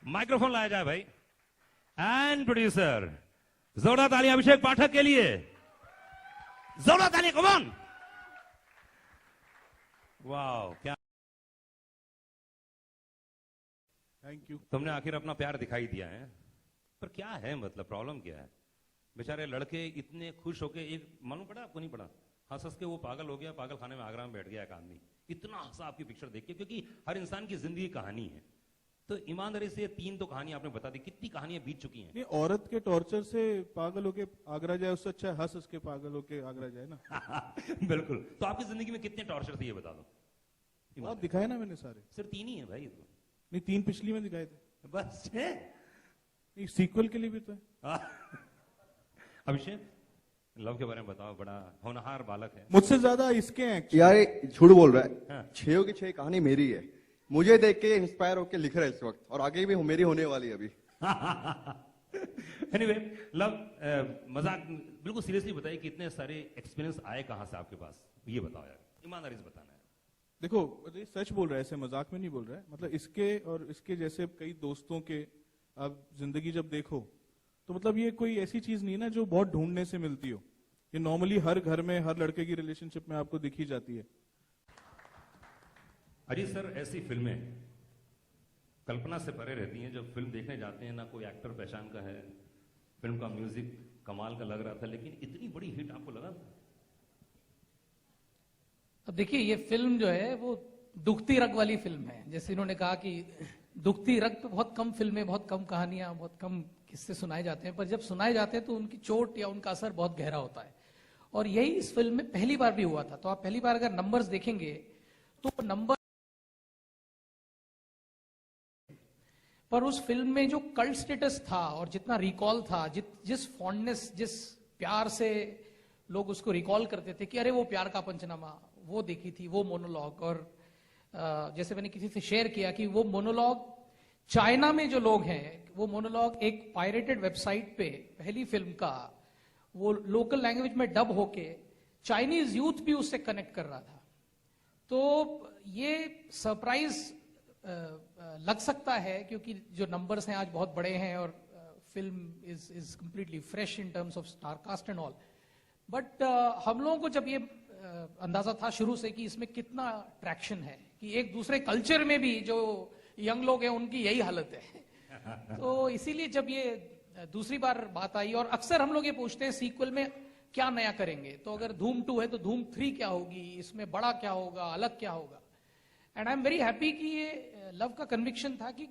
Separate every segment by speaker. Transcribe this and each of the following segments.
Speaker 1: Microphone लाया जाए भाई। एंड प्रोड्यूसर, जोरदार ताली अभिषेक पाठक के लिए, जोरदार ताली, कम ऑन। वाह, क्या
Speaker 2: थैंक यू।
Speaker 1: तुमने आखिर अपना प्यार दिखाई दिया है। पर क्या है, मतलब प्रॉब्लम क्या है? बेचारे लड़के इतने खुश होके, एक मालूम पड़ा आपको? नहीं पड़ा? हंस हंस के वो पागल हो गया, पागल खाने में आगरा में बैठ गया एक आदमी, इतना हंसा आपकी पिक्चर देख के। क्योंकि हर इंसान की जिंदगी कहानी है। तो ईमानदारी से 3 तो कहानी आपने बता दी, कितनी कहानियां बीत चुकी हैं।
Speaker 2: नहीं, औरत के टॉर्चर से पागल होके आगरा जाए, उससे अच्छा हंस हंस के पागल होके आगरा जाए ना।
Speaker 1: बिल्कुल। तो आपकी जिंदगी में कितने टॉर्चर थे ये बता दो।
Speaker 2: बहुत दिखाए ना मैंने सारे।
Speaker 1: सिर्फ 3 ही है भाई तो।
Speaker 2: नहीं, 3 पिछली में दिखाए थे।
Speaker 1: बस है।
Speaker 2: सीक्वल के लिए भी तो है।
Speaker 1: अभिषेक, लव के बारे में बताओ। बड़ा होनहार बालक है।
Speaker 2: मुझसे ज्यादा इसके हैं actually।
Speaker 3: यार ये झूठ बोल रहा है।
Speaker 1: हाँ।
Speaker 3: 6 की 6 कहानी मेरी है। मुझे देख के इंस्पायर होकर लिख रहा है इस वक्त, और आगे भी मेरी होने वाली है अभी।
Speaker 1: एनीवे, लव, मजाक बिल्कुल सीरियसली बताइए कि इतने सारे एक्सपीरियंस आए कहां से आपके पास, ये बताओ यार, ईमानदारी से बताना है।
Speaker 2: देखो, ये सच बोल रहा है, ऐसे मजाक में नहीं बोल रहा है। मतलब इसके और इसके जैसे कई दोस्तों के आप जिंदगी जब देखो तो मतलब ये कोई ऐसी चीज नहीं है ना जो बहुत ढूंढने से मिलती हो। ये नॉर्मली हर घर में, हर लड़के की रिलेशनशिप में आपको दिखी जाती है।
Speaker 1: अजीत सर, ऐसी फिल्में कल्पना से परे रहती हैं। जब फिल्म देखने जाते हैं ना कोई एक्टर पहचान का है, फिल्म का म्यूजिक कमाल का लग रहा था, लेकिन इतनी बड़ी हिट आपको लगा?
Speaker 4: अब देखिए, ये फिल्म जो है वो दुखती रग वाली फिल्म है। जैसे इन्होंने कहा कि दुखती रग पे बहुत कम फिल्में, बहुत कम कहानियां, बहुत कम किस्से सुनाए जाते हैं, पर जब सुनाए जाते हैं तो उनकी चोट या उनका असर बहुत गहरा होता है। और यही इस फिल्म में पहली बार भी हुआ था। तो आप पहली बार अगर नंबर्स देखेंगे तो नंबर पर उस फिल्म में जो कल्ट स्टेटस था और जितना रिकॉल था, जिस फॉन्डनेस, जिस प्यार से लोग उसको रिकॉल करते थे कि अरे वो प्यार का पंचनामा, वो देखी थी, वो मोनोलॉग। और जैसे मैंने किसी से शेयर किया कि वो मोनोलॉग चाइना में जो लोग हैं, वो मोनोलॉग एक पायरेटेड वेबसाइट पे पहली फिल्म का वो लोकल लैंग्वेज में डब होके चाइनीज यूथ भी उससे कनेक्ट कर रहा था। तो ये सरप्राइज लग सकता है क्योंकि जो नंबर्स हैं आज बहुत बड़े हैं और film is completely fresh in terms of star cast and all. But हम लोगों को जब ये अंदाजा था शुरू से कि इसमें कितना ट्रैक्शन है, कि एक दूसरे कल्चर में भी जो यंग लोग हैं उनकी यही हालत है। तो इसीलिए जब ये दूसरी बार बात आई, और अक्सर हम लोग ये पूछते हैं सीक्वल में क्या नया करेंगे, तो अगर धूम 2 है तो धूम 3 क्या होगी, इसमें बड़ा क्या होगा, अलग क्या होगा। And I am very happy कि ये लव का कन्विक्शन था कि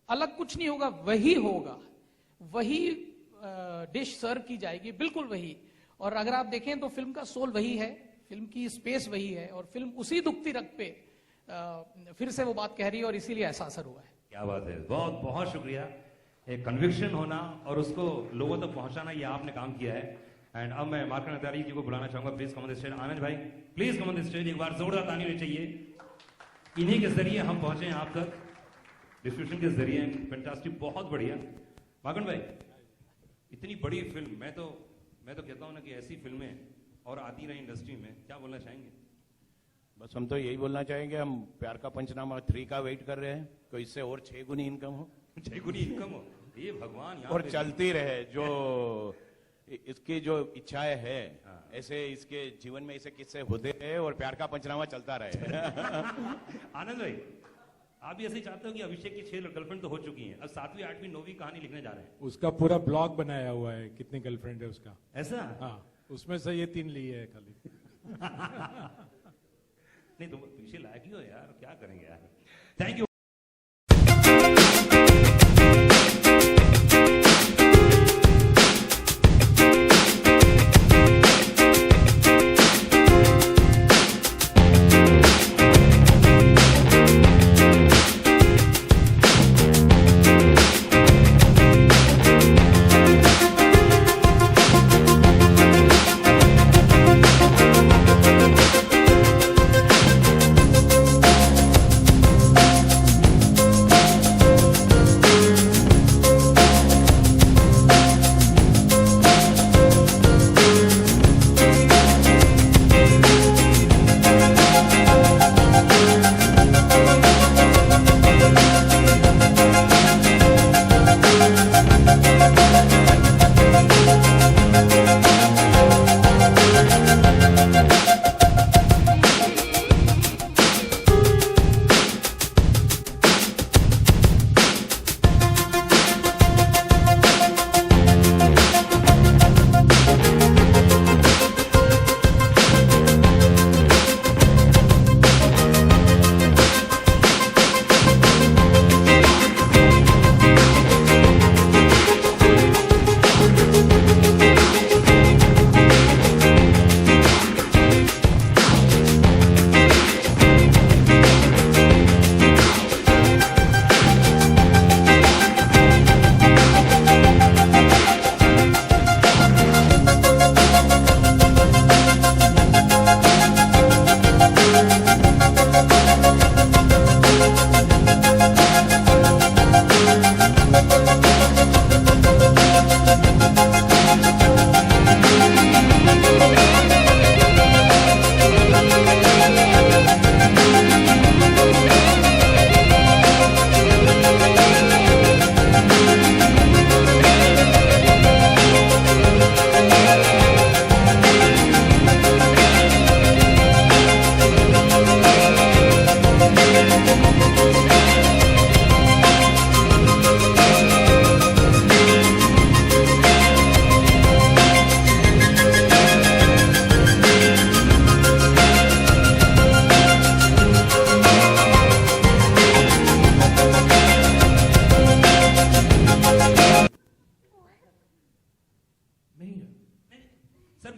Speaker 4: अलग कुछ नहीं होगा, वही होगा, वही डिश सर्व की जाएगी, बिल्कुल वही। और अगर आप देखें तो फिल्म का सोल वही है, फिल्म की स्पेस वही है, और फिल्म उसी दुखती रग पे फिर से वो बात कह रही है, और इसीलिए ऐसा असर हुआ है।
Speaker 1: क्या बात है, बहुत बहुत शुक्रिया। एक कन्विक्शन होना और उसको लोगों तक पहुंचाना, ये आपने काम किया है। एंड अब मैं मार्कंड अत्यारी जी को बुलाना चाहूंगा। Please come on the stage. Anand भाई, please come on the stage. एक बार जोरदार ताली होनी चाहिए। इन्हीं के जरिए हम पहुंचे हैं आप तक, डिस्ट्रीब्यूशन के जरिए। फैंटास्टिक, बहुत बढ़िया। मार्कंड भाई, इतनी बड़ी फिल्म, मैं तो कहता हूं ना कि ऐसी फिल्में और आती रही इंडस्ट्री में। क्या बोलना चाहेंगे?
Speaker 5: बस हम तो यही बोलना चाहेंगे, हम प्यार का पंचनामा 3 का वेट कर रहे हैं, तो इससे और 6 गुनी इनकम हो।
Speaker 1: 6 गुनी इनकम हो, ये भगवान यहाँ
Speaker 5: और
Speaker 1: पे-
Speaker 5: चलती रहे। जो इसकी जो इच्छाएं है, ऐसे इसके जीवन में ऐसे किस्से होते रहे और प्यार का पंचनामा चलता रहे।
Speaker 1: आनंद भाई, आप भी ऐसे ही चाहते हो कि अभिषेक की 6 गर्लफ्रेंड तो हो चुकी हैं, अब 7वीं 8वीं 9वीं कहानी लिखने जा रहे हैं?
Speaker 6: उसका पूरा ब्लॉग बनाया हुआ है, कितनी गर्लफ्रेंड है उसका।
Speaker 1: ऐसा?
Speaker 6: हाँ, उसमें से ये 3 ली है खाली।
Speaker 1: नहीं, तुम पीछे लायक ही हो यार, क्या करेंगे यार। Thank you.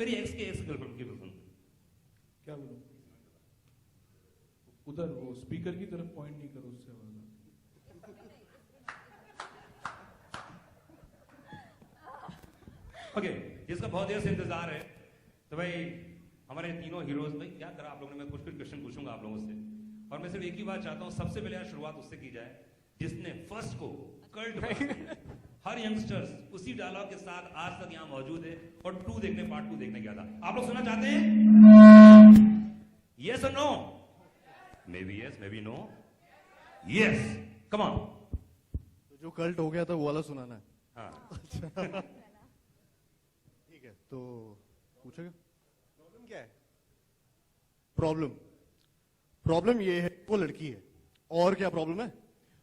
Speaker 1: मेरी एक्स के एक्स गर्लफ्रेंड की फिल्म।
Speaker 2: क्या बोलूं? उधर वो स्पीकर की तरफ पॉइंट नहीं करो, उससे आवाज आती
Speaker 1: ओके, जिसका बहुत देर से इंतजार है, तो भाई हमारे तीनों हीरोज, भाई क्या करा आप लोगों ने, मैं कुछ क्वेश्चन पूछूंगा आप लोगों से, और मैं सिर्फ एक ही बात चाहता हूं, सबसे पहले आज शुरुआत उससे की जाए जिसने फर्स्ट को कल्ट हर यंगस्टर्स उसी डायलॉग के साथ आज तक यहां मौजूद है और पार्ट 2 देखने गया था। आप लोग सुनना चाहते हैं? यस और no? Maybe yes, maybe no. Yes, come on.
Speaker 3: तो जो कल्ट हो गया था वो वाला सुनाना है।
Speaker 1: हाँ,
Speaker 3: ठीक है, तो पूछेगा प्रॉब्लम क्या है? प्रॉब्लम ये है वो लड़की है, और क्या प्रॉब्लम है?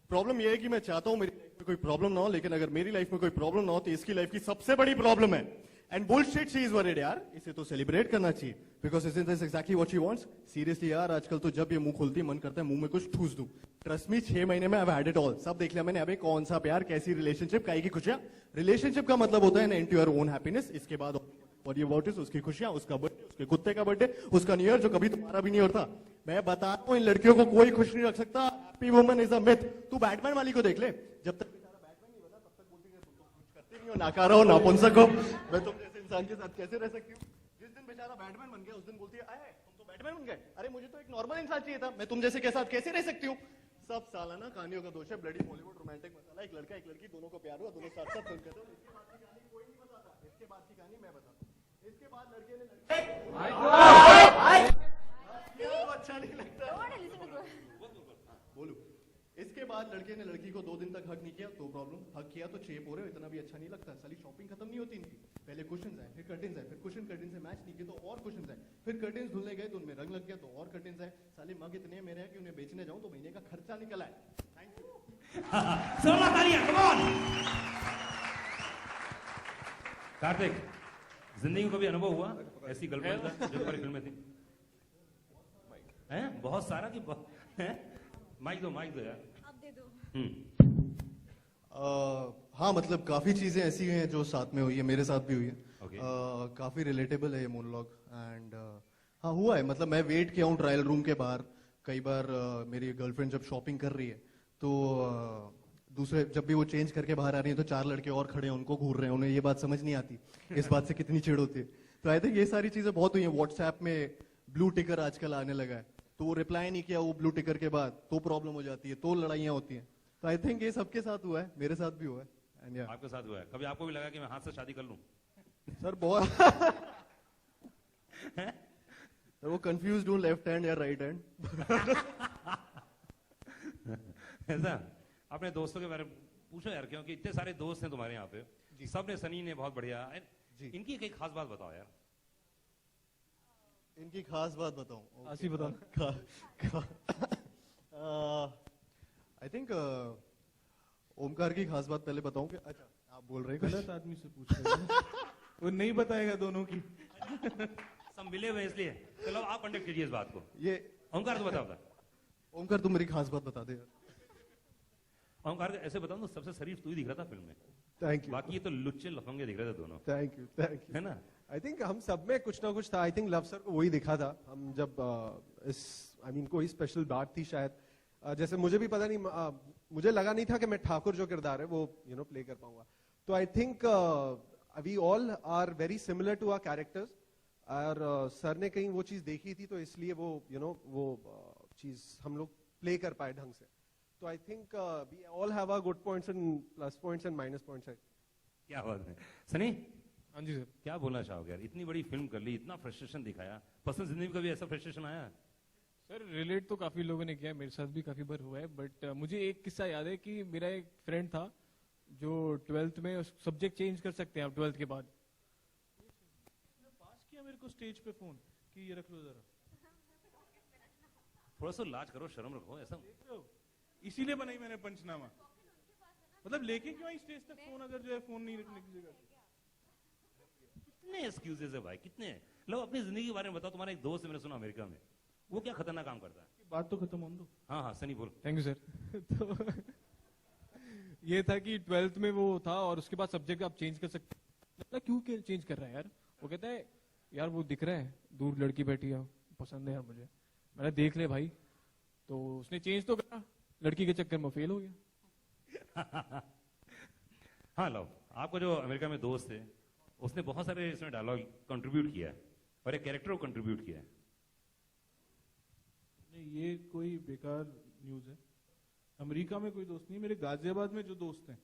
Speaker 3: प्रॉब्लम ये है कि मैं चाहता हूं मेरी लाइफ में कोई प्रॉब्लम ना हो, लेकिन अगर मेरी लाइफ में कोई प्रॉब्लम ना हो तो इसकी लाइफ की सबसे बड़ी प्रॉब्लम है। And bullshit she is worried यार, इसे तो सेलिब्रेट करना चाहिए, because is this exactly what she wants. Seriously यार, आजकल तो जब ये मुंह खोलती है मन करता है मुंह में कुछ ठूस दूं। ट्रस्ट मी, 6 महीने में I have had it all, सब देख लिया मैंने। अबे कौन सा प्यार, कैसी रिलेशनशिप, काई की खुशियां। रिलेशनशिप का मतलब होता है end to your own happiness. इसके बाद और ये अबाउट उसकी खुशियां, उसका बर्थडे, उसके कुत्ते का बर्थडे, उसका न्यू ईयर जो कभी तुम्हारा भी नहीं होता। मैं बता रहा हूं, इन लड़कियों को कोई खुश नहीं रख सकता। Happy woman is a myth. तू बैटमैन वाली को देख ले, जब तक बेचारा बैटमैन नहीं बना तब तक बोलती है तुम तो कुछ करते नहीं हो, नाकारा हो, नापुंसक हो, मैं तुम जैसे इंसान के साथ कैसे रह सकती हूँ। जिस दिन बेचारा बैटमैन बन गया उस दिन बोलती है आए तुम तो बैटमैन बन गए, अरे मुझे तो एक नॉर्मल इंसान चाहिए था, मैं तुम जैसे के साथ कैसे रह सकती हूँ। सब सालाना कहानियों का दोष है, ब्लडी बॉलीवुड रोमांटिक मसाला। एक लड़का एक लड़की दोनों को प्यार हुआ, दोनों साथ साथ फिल्म करते। इसके बाद की कहानी कोई नहीं बताता, इसके बाद की कहानी मैं बताता हूँ। इसके बाद लड़के ने अच्छा नहीं लगता, बोलू। इसके बाद लड़के ने लड़की को 2 दिन तक हक नहीं किया तो प्रॉब्लम, हक किया तो चेप हो रहे हो, इतना भी अच्छा नहीं लगता। साली शॉपिंग खत्म नहीं होती इनकी, पहले क्वेश्चंस आए, फिर कर्टेन्स आए, फिर कर्टेन से मैच नहीं किए तो और क्वेश्चंस आए, फिर कर्टेन्स धुलने गए तो उनमें रंग लग गया तो और कर्टेन्स आए। साले मग इतने मेरे हैं कि उन्हें बेचने जाऊं तो महीने का खर्चा निकल आए। Thank you.
Speaker 1: जोरदार तालियां, कम ऑन। कार्तिक, जिंदगी में कभी अनुभव हुआ ऐसी गर्लफ्रेंड का जो तुम्हारी फिल्म में थी? हैं बहुत सारा कि माइक दो यार,
Speaker 7: आप दे दो।
Speaker 3: हाँ, मतलब काफी चीजें ऐसी हैं जो साथ में हुई है, मेरे साथ भी हुई है।
Speaker 1: Okay.
Speaker 3: काफी रिलेटेबल है ये मोनोलॉग। एंड हाँ हुआ है, मतलब मैं वेट किया हूँ ट्रायल रूम के बाहर। कई बार मेरी गर्लफ्रेंड जब शॉपिंग कर रही है तो दूसरे जब भी वो चेंज करके बाहर आ रही है तो 4 लड़के और खड़े हैं, उनको घूर रहे हैं, उन्हें ये बात समझ नहीं आती इस बात से कितनी चिढ़ होती है। तो आई थिंक ये सारी चीजें बहुत हुई हैं। व्हाट्सएप में ब्लू टिकर आजकल आने लगा है, तो वो रिप्लाई नहीं किया वो ब्लू टिकर के बाद तो प्रॉब्लम हो जाती है, तो लड़ाइयाँ होती हैं। तो आई थिंक ये सबके साथ हुआ है, मेरे साथ भी हुआ है। And yeah,
Speaker 1: आपके साथ हुआ है? कभी आपको भी लगा कि मैं हाथ से शादी कर लूं?
Speaker 3: सर बहुत सर वो कंफ्यूज हूँ, लेफ्ट हैंड या राइट हैंड।
Speaker 1: ऐसा अपने दोस्तों के बारे में पूछो यार, क्योंकि इतने सारे दोस्त हैं तुम्हारे यहाँ पे, सब ने, सनी ने बहुत बढ़िया। इनकी एक खास बात बताओ यार।
Speaker 3: इनकी खास बात बताऊं?
Speaker 2: आसिफ बताओ।
Speaker 3: आई थिंक ओमकार की खास बात पहले बताऊं कि अच्छा आप बोल रहे हैं कुछ?
Speaker 2: गलत आदमी से पूछ रहे हैं। वो नहीं बताएगा दोनों की।
Speaker 1: सब मिले हुए इसलिए। चलो आप कंडक्ट कीजिए इस बात को।
Speaker 3: ये
Speaker 1: ओमकार तो बताओ।
Speaker 3: ओमकार तुम मेरी खास बात बता दे यार।
Speaker 1: ओमकार ऐसे बताओ तो सबसे शरीफ तू ही दिख रहा था फिल्म में,
Speaker 8: थैंक यू,
Speaker 1: बाकी ये तो लुच्चे लफंगे दिख रहे थे दोनों,
Speaker 8: थैंक यू, थैंक यू।
Speaker 1: है ना?
Speaker 8: आई थिंक हम सब में कुछ ना कुछ था। आई थिंक लव सर को वही दिखा था। हम जब इस कोई स्पेशल बात थी शायद, जैसे मुझे भी पता नहीं, मुझे लगा नहीं था कि मैं ठाकुर जो किरदार है वो प्ले कर पाऊंगा। तो I think we all are very similar to our characters, और सर ने कहीं वो चीज देखी थी तो इसलिए वो वो चीज हम लोग प्ले कर पाए ढंग से। तो I think we all have our good points and plus points and minus points.
Speaker 1: क्या बात है सनी,
Speaker 2: हाँ जी सर।
Speaker 1: क्या बोलना चाहोगे यार? इतनी बड़ी फिल्म कर ली, इतना फ्रस्ट्रेशन दिखाया, पर्सनल जिंदगी में कभी ऐसा फ्रस्ट्रेशन आया?
Speaker 9: सर रिलेट तो काफी लोगों ने किया है, मेरे साथ भी काफी बार हुआ है, बट मुझे एक किस्सा याद है कि मेरा एक फ्रेंड था जो 12th में सब्जेक्ट चेंज कर सकते हैं आप 12th के बाद।
Speaker 2: पास किया मेरे को स्टेज पे फोन कि ये रख लो जरा,
Speaker 1: थोड़ा सा लाज करो, शर्म रखो। ऐसा
Speaker 2: देख रहे हो? इसीलिए बनाई मैंने पंचनामा। मतलब लेके क्यों आई स्टेज तक फोन, अगर जो है फोन नहीं रखने की जगह।
Speaker 1: कितने एक्सक्यूजेस है भाई, कितने? लो अपनी जिंदगी के बारे में बताओ। तुम्हारा एक दोस्त है मैंने सुना अमेरिका में, वो क्या खतरनाक काम करता है?
Speaker 2: बात तो खत्म होने दो।
Speaker 1: हाँ हाँ सनी बोल।
Speaker 9: Thank you sir. तो ये था कि 12th में वो था और उसके बाद सब्जेक्ट आप चेंज कर सकते हैं। क्यों चेंज कर रहा है यार? वो कहता है यार वो दिख रहा है दूर लड़की बैठी है, पसंद है यार मुझे, मैंने देख ले भाई। तो उसने चेंज तो करा, लड़की के चक्कर में फेल हो गया।
Speaker 1: हाँ लव, आपको जो अमेरिका में दोस्त है उसने बहुत सारे इसमें डायलॉग कंट्रीब्यूट किया है और एक कैरेक्टर को कंट्रीब्यूट किया है।
Speaker 2: नहीं, ये कोई बेकार न्यूज है। अमेरिका में कोई दोस्त नहीं, मेरे गाजियाबाद में जो दोस्त हैं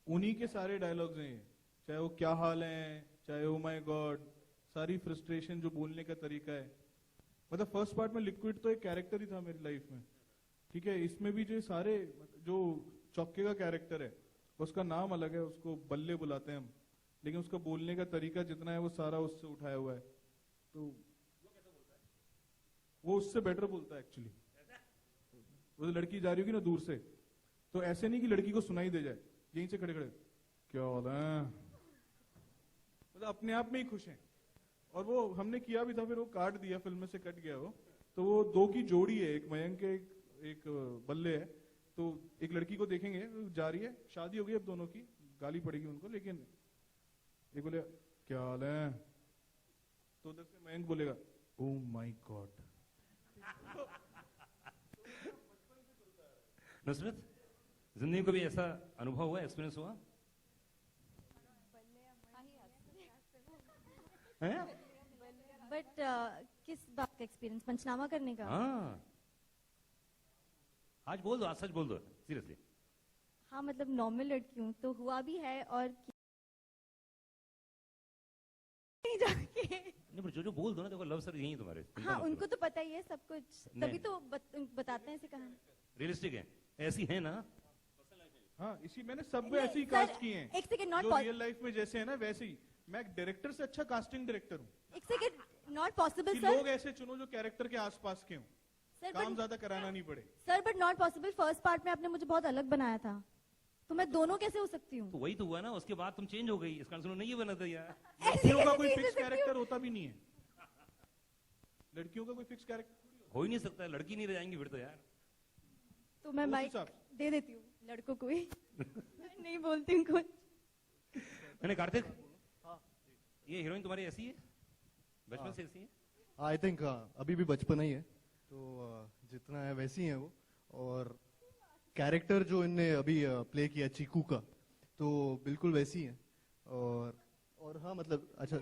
Speaker 2: उन्हीं के सारे डायलॉग्स हैं ये। चाहे वो क्या हाल है, चाहे ओ माय गॉड, सारी फ्रस्ट्रेशन, जो बोलने का तरीका है। मतलब फर्स्ट पार्ट में लिक्विड तो एक कैरेक्टर ही था मेरी लाइफ में, ठीक है। इसमें भी जो सारे, जो चौके का कैरेक्टर है उसका नाम अलग है, उसको बल्ले बुलाते हैं हम, लेकिन उसका बोलने का तरीका जितना है वो सारा उससे उठाया हुआ है। तो वो उससे बेटर बोलता है एक्चुअली। वो लड़की जा रही होगी ना दूर से, तो ऐसे नहीं कि लड़की को सुनाई दे जाए, यहीं से खड़े खड़े क्या हो रहा है, मतलब अपने आप में ही खुश हैं। और वो हमने किया भी था, फिर वो काट दिया, फिल्म में से कट गया वो। तो वो दो की जोड़ी है, एक मयंक के एक बल्ले है। तो एक लड़की को देखेंगे, जा रही है, शादी हो गई अब दोनों की, गाली पड़ेगी उनको, लेकिन एक बोले क्या हाल है, तो उधर से मयंक बोलेगा ओ माय गॉड।
Speaker 1: नुसरत, जिंदगी को भी ऐसा अनुभव हुआ, एक्सपीरियंस हुआ है?
Speaker 7: बट किस बात का एक्सपीरियंस, पंचनामा करने का?
Speaker 1: हाँ, आज बोल दो, आज सच बोल दो, सीरियसली।
Speaker 7: हाँ मतलब नॉर्मल लड़की हूँ तो हुआ भी है, और जाके
Speaker 1: नहीं पर जो बोल दो ना, देखो लव सर यही है तुम्हारे।
Speaker 7: हाँ उनको तो पता ही है सब कुछ, तभी तो बताते हैं ऐसे कहानी।
Speaker 1: रियलिस्टिक है, ऐसी है ना।
Speaker 2: हाँ, इसी मैंने सब
Speaker 7: नहीं,
Speaker 2: ऐसे ही
Speaker 7: सर,
Speaker 2: कास्ट किए हैं,
Speaker 7: एक सेकंड, नॉट
Speaker 2: जो रियल लाइफ में जैसे है ना वैसे ही। मैं एक डायरेक्टर से अच्छा कास्टिंग डायरेक्टर हूँ।
Speaker 7: एक सेकंड, नॉट पॉसिबल
Speaker 2: कि
Speaker 7: सर।
Speaker 2: लोग ऐसे चुनो जो कैरेक्टर के आसपास के हों,
Speaker 7: सर
Speaker 2: काम ज्यादा कराना नहीं पड़े।
Speaker 7: Sir but not possible, first part में आपने मुझे बहुत अलग बनाया था, तो मैं दोनों कैसे हो सकती हूँ?
Speaker 1: तो वही तो हुआ ना, उसके बाद तुम चेंज हो गई, इसका मतलब नहीं बना था यार।
Speaker 2: लड़कियों का कोई फिक्स कैरेक्टर होता भी नहीं है, लड़कियों का कोई फिक्स कैरेक्टर
Speaker 1: हो ही नहीं सकता, लड़की नहीं रह जाएंगी फिर तो यार।
Speaker 7: तो मैं
Speaker 2: उस
Speaker 7: माइक
Speaker 2: हिसाब
Speaker 7: दे देती हूँ लड़कों को ही। नहीं बोलती हूँ कुछ।
Speaker 1: मैंने कार्तिक, ये हीरोइन तुम्हारी ऐसी है, बचपन से ऐसी है?
Speaker 3: आई थिंक अभी भी बचपन ही है, तो जितना है वैसी है वो। और कैरेक्टर जो इनने अभी प्ले किया चीकू का, तो बिल्कुल वैसी है। और हाँ मतलब, अच्छा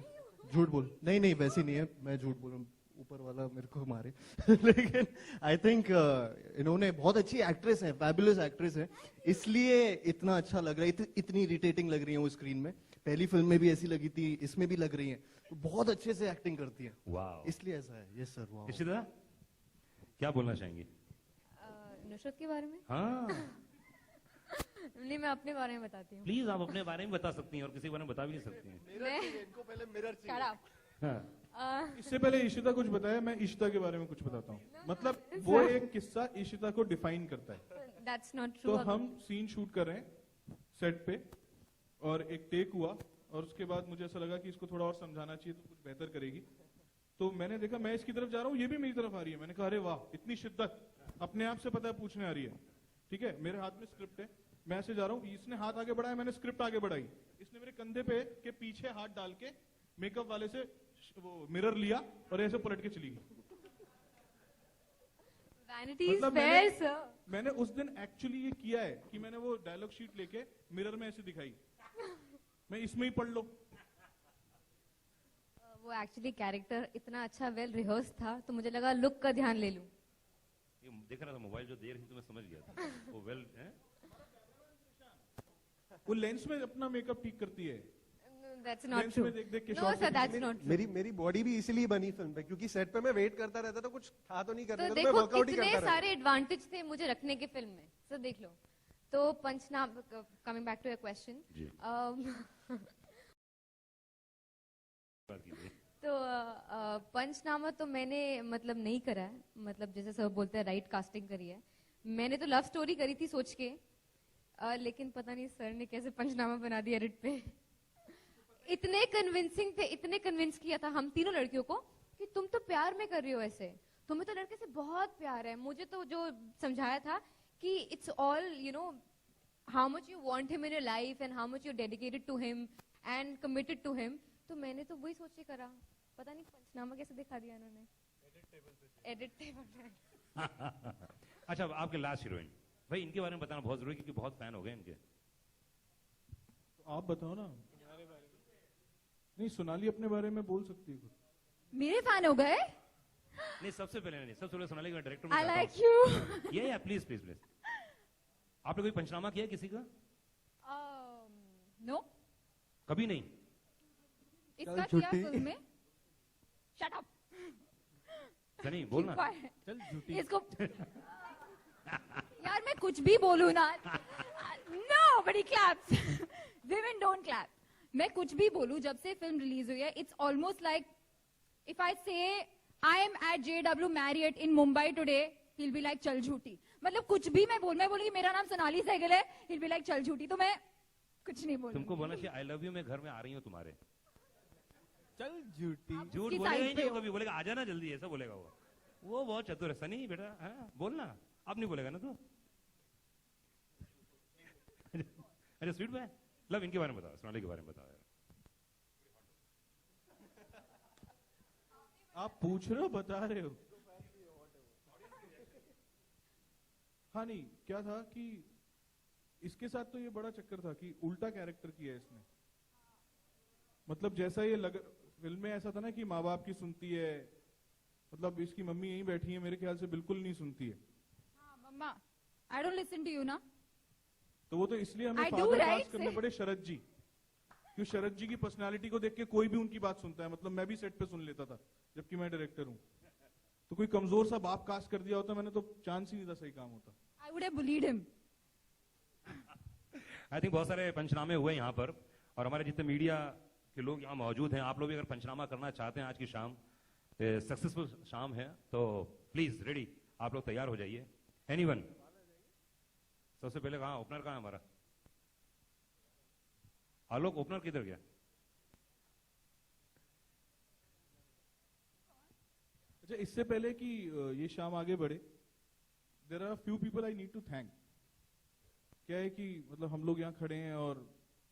Speaker 3: झूठ बोल, नहीं नहीं वैसी नहीं है, मैं झूठ बोल रहा हूँ, ऊपर वाला मेरे को मारे। लेकिन आई थिंक इन्होंने बहुत अच्छी एक्ट्रेस है, फैबुलस एक्ट्रेस है, इसलिए इतना अच्छा लग रहा है, इतनी इरिटेटिंग लग रही है वो स्क्रीन में। पहली फिल्म में भी ऐसी लगी थी, इसमें भी लग रही है, तो बहुत अच्छे से एक्टिंग करती है,
Speaker 1: वाह,
Speaker 3: इसलिए ऐसा है। यस सर, वाह।
Speaker 1: इशिता क्या बोलना चाहेंगी?
Speaker 10: नुसरत के बारे में?
Speaker 1: हाँ
Speaker 10: नहीं, मैं अपने बारे में बताती हूँ।
Speaker 1: प्लीज, आप अपने बारे में बता सकती हैं और किसी के बारे में बता भी नहीं सकती हैं।
Speaker 3: इनको पहले मिरर
Speaker 10: Shut up.
Speaker 1: हाँ।
Speaker 2: इससे पहले इशिता कुछ बताया, मैं इशिता के बारे में कुछ बताता हूँ। मतलब वो एक किस्सा इशिता को डिफाइन करता है।
Speaker 10: That's not
Speaker 2: तो
Speaker 10: true.
Speaker 2: हम सीन शूट कर रहे हैं सेट पे, और एक टेक हुआ, और उसके बाद मुझे ऐसा लगा कि इसको थोड़ा और समझाना चाहिए तो कुछ बेहतर करेगी। तो मैंने देखा मैं इसकी तरफ जा रहा हूँ, ये भी मेरी तरफ आ रही है। मैंने कहा अरे वाह, इतनी शिद्दत, अपने आप से पता है पूछने आ रही है। ठीक है, मेरे हाथ में स्क्रिप्ट है, मैं ऐसे जा रहा हूँ, इसने हाथ आगे बढ़ाया, मैंने स्क्रिप्ट आगे बढ़ाई, इसने मेरे कंधे पे के पीछे हाथ डाल के मेकअप वाले से वो मिरर लिया और ऐसे पलट के चली गई।
Speaker 10: Vanity is
Speaker 2: मतलब
Speaker 10: fair, sir.
Speaker 2: मैंने उस दिन एक्चुअली ये किया है कि मैंने वो डायलॉग शीट लेके मिरर में ऐसे दिखाई, मैं इसमें ही पढ़ लो।
Speaker 10: वो एक्चुअली कैरेक्टर इतना अच्छा वेल रिहर्स था, तो मुझे लगा लुक का ध्यान ले लूं।
Speaker 1: ये देख रहा था मोबाइल जो दे रही थी तो मैं समझ गया था वो वेल है।
Speaker 2: वो लेंस में अपना मेकअप ठीक करती है।
Speaker 10: That's not
Speaker 2: lens
Speaker 10: true.
Speaker 2: में देख देख के
Speaker 10: No,
Speaker 2: shot
Speaker 10: sir, that's not true.
Speaker 8: मेरी बॉडी भी इसीलिए बनी फिल्म पे, क्योंकि सेट पे मैं वेट करता रहता था, कुछ था तो नहीं करने
Speaker 10: तो
Speaker 8: का, तो मैं
Speaker 10: देखो
Speaker 8: वर्कआउट ही
Speaker 10: कितने
Speaker 8: करता रहता।
Speaker 10: सारे एडवांटेज थे मुझे रखने के फिल्म में, सर देख लो। तो पंचनामा, coming back to your question, तो पंचनामा तो मैंने मतलब नहीं करा है, मतलब जैसे सब बोलते हैं राइट कास्टिंग करी है। मैंने तो लव स्टोरी करी थी सोच के, लेकिन पता नहीं सर ने कैसे पंचनामा बना दिया एडिट पे। इतने कन्विंसिंग थे, इतने कन्विंस किया था हम तीनों लड़कियों को कि तुम तो प्यार में कर रही हो ऐसे, तुम्हें तो लड़के से बहुत प्यार है। मुझे तो जो समझाया था कि it's all you know how much you want him in your life and how much you dedicated to him and committed to him, तो मैंने तो वही सोच के करा, पता नहीं पंचनामा कैसे दिखा दिया इन्होंने। एडिट टेबल पे।
Speaker 1: अच्छा, अब आपके लास्ट हीरोइन भाई, इनके बारे में बताना बहुत जरूरी है क्योंकि बहुत फैन हो गए इनके।
Speaker 2: तो आप बताओ ना। नहीं, सोनाली अपने बारे में बोल सकती है कुछ।
Speaker 7: मेरे फैन हो गए?
Speaker 1: नहीं, सबसे पहले सोनाली का डायरेक्टर
Speaker 7: आई लाइक यू।
Speaker 1: ये प्लीज प्लीज प्लीज, आपने कोई पंचनामा किया किसी का?
Speaker 7: नो,
Speaker 1: कभी नहीं?
Speaker 7: इसका किया फिल्म में। Shut up.
Speaker 1: सनी बोलना।
Speaker 2: चल झूठी।
Speaker 7: इसको यार मैं कुछ भी बोलूं ना, नो बड़ी क्लैप्स, विमेन डोंट क्लैप। मैं कुछ भी बोलूं, जब से फिल्म रिलीज हुई है, it's almost like if I say I am at JW Marriott in Mumbai today, he'll be like चल झूठी। मतलब कुछ भी मैं बोलूंगी मेरा नाम सोनाली सहगल है, he'll be like चल झूठी, तो मैं कुछ नहीं बोलूंगी।
Speaker 1: तुमको बोलना चाहिए आई लव यू, मैं घर में आ रही हूँ तुम्हारे।
Speaker 2: चल झूठी।
Speaker 1: झूठ
Speaker 7: उसकी
Speaker 1: बोलेगा ही
Speaker 7: side
Speaker 1: नहीं
Speaker 7: पे
Speaker 1: वो,
Speaker 7: हो।
Speaker 1: कभी बोलेगा आ जाना जल्दी, ऐसा बोलेगा वो बहुत चतुर है सनी बेटा। हाँ, बोलना, अब नहीं बोलेगा ना तू। अच्छा स्वीट भाई, लव इनके बारे में बताओ, सोनाली के बारे में बताओ यार।
Speaker 2: आप पूछ रहे हो, बता रहे हो। हाँ, नहीं, क्या था कि इसके साथ तो ये बड़ा चक्कर था कि उल्टा कैरेक्टर किया है इसने। मतलब जैसा ये फिल्म में ऐसा था ना कि माँ बाप की सुनती है, मतलब इसकी मम्मी यहीं बैठी है, मेरे ख्याल से बिल्कुल नहीं सुनती है।
Speaker 7: हाँ mamma, I don't listen to you ना।
Speaker 2: तो वो तो इसलिए हमें
Speaker 7: I do,
Speaker 2: father
Speaker 7: right?
Speaker 2: Cast करने पड़े शरद जी, क्योंकि शरद जी की पर्सनालिटी को देख के कोई भी उनकी बात सुनता है। मतलब मैं भी सेट पे सुन लेता था जबकि मैं डायरेक्टर हूँ। तो कोई कमजोर सा बाप कास्ट कर दिया होता, मैंने तो चांस ही नहीं था सही काम होता।
Speaker 7: I would have bullied him.
Speaker 1: I think बहुत सारे पंचनामे हुए यहाँ पर, और हमारे जितने मीडिया के लोग यहाँ मौजूद हैं, आप लोग भी अगर पंचनामा करना चाहते हैं आज की शाम, सक्सेसफुल शाम है, तो प्लीज रेडी, आप लोग तैयार हो जाइए। एनीवन? सबसे पहले कहाँ ओपनर कहाँ है हमारा? आलोक, ओपनर किधर गया?
Speaker 2: अच्छा, इससे पहले कि ये शाम आगे बढ़े, there are few people I need to thank. क्या है कि मतलब हम लोग यहाँ खड़े हैं और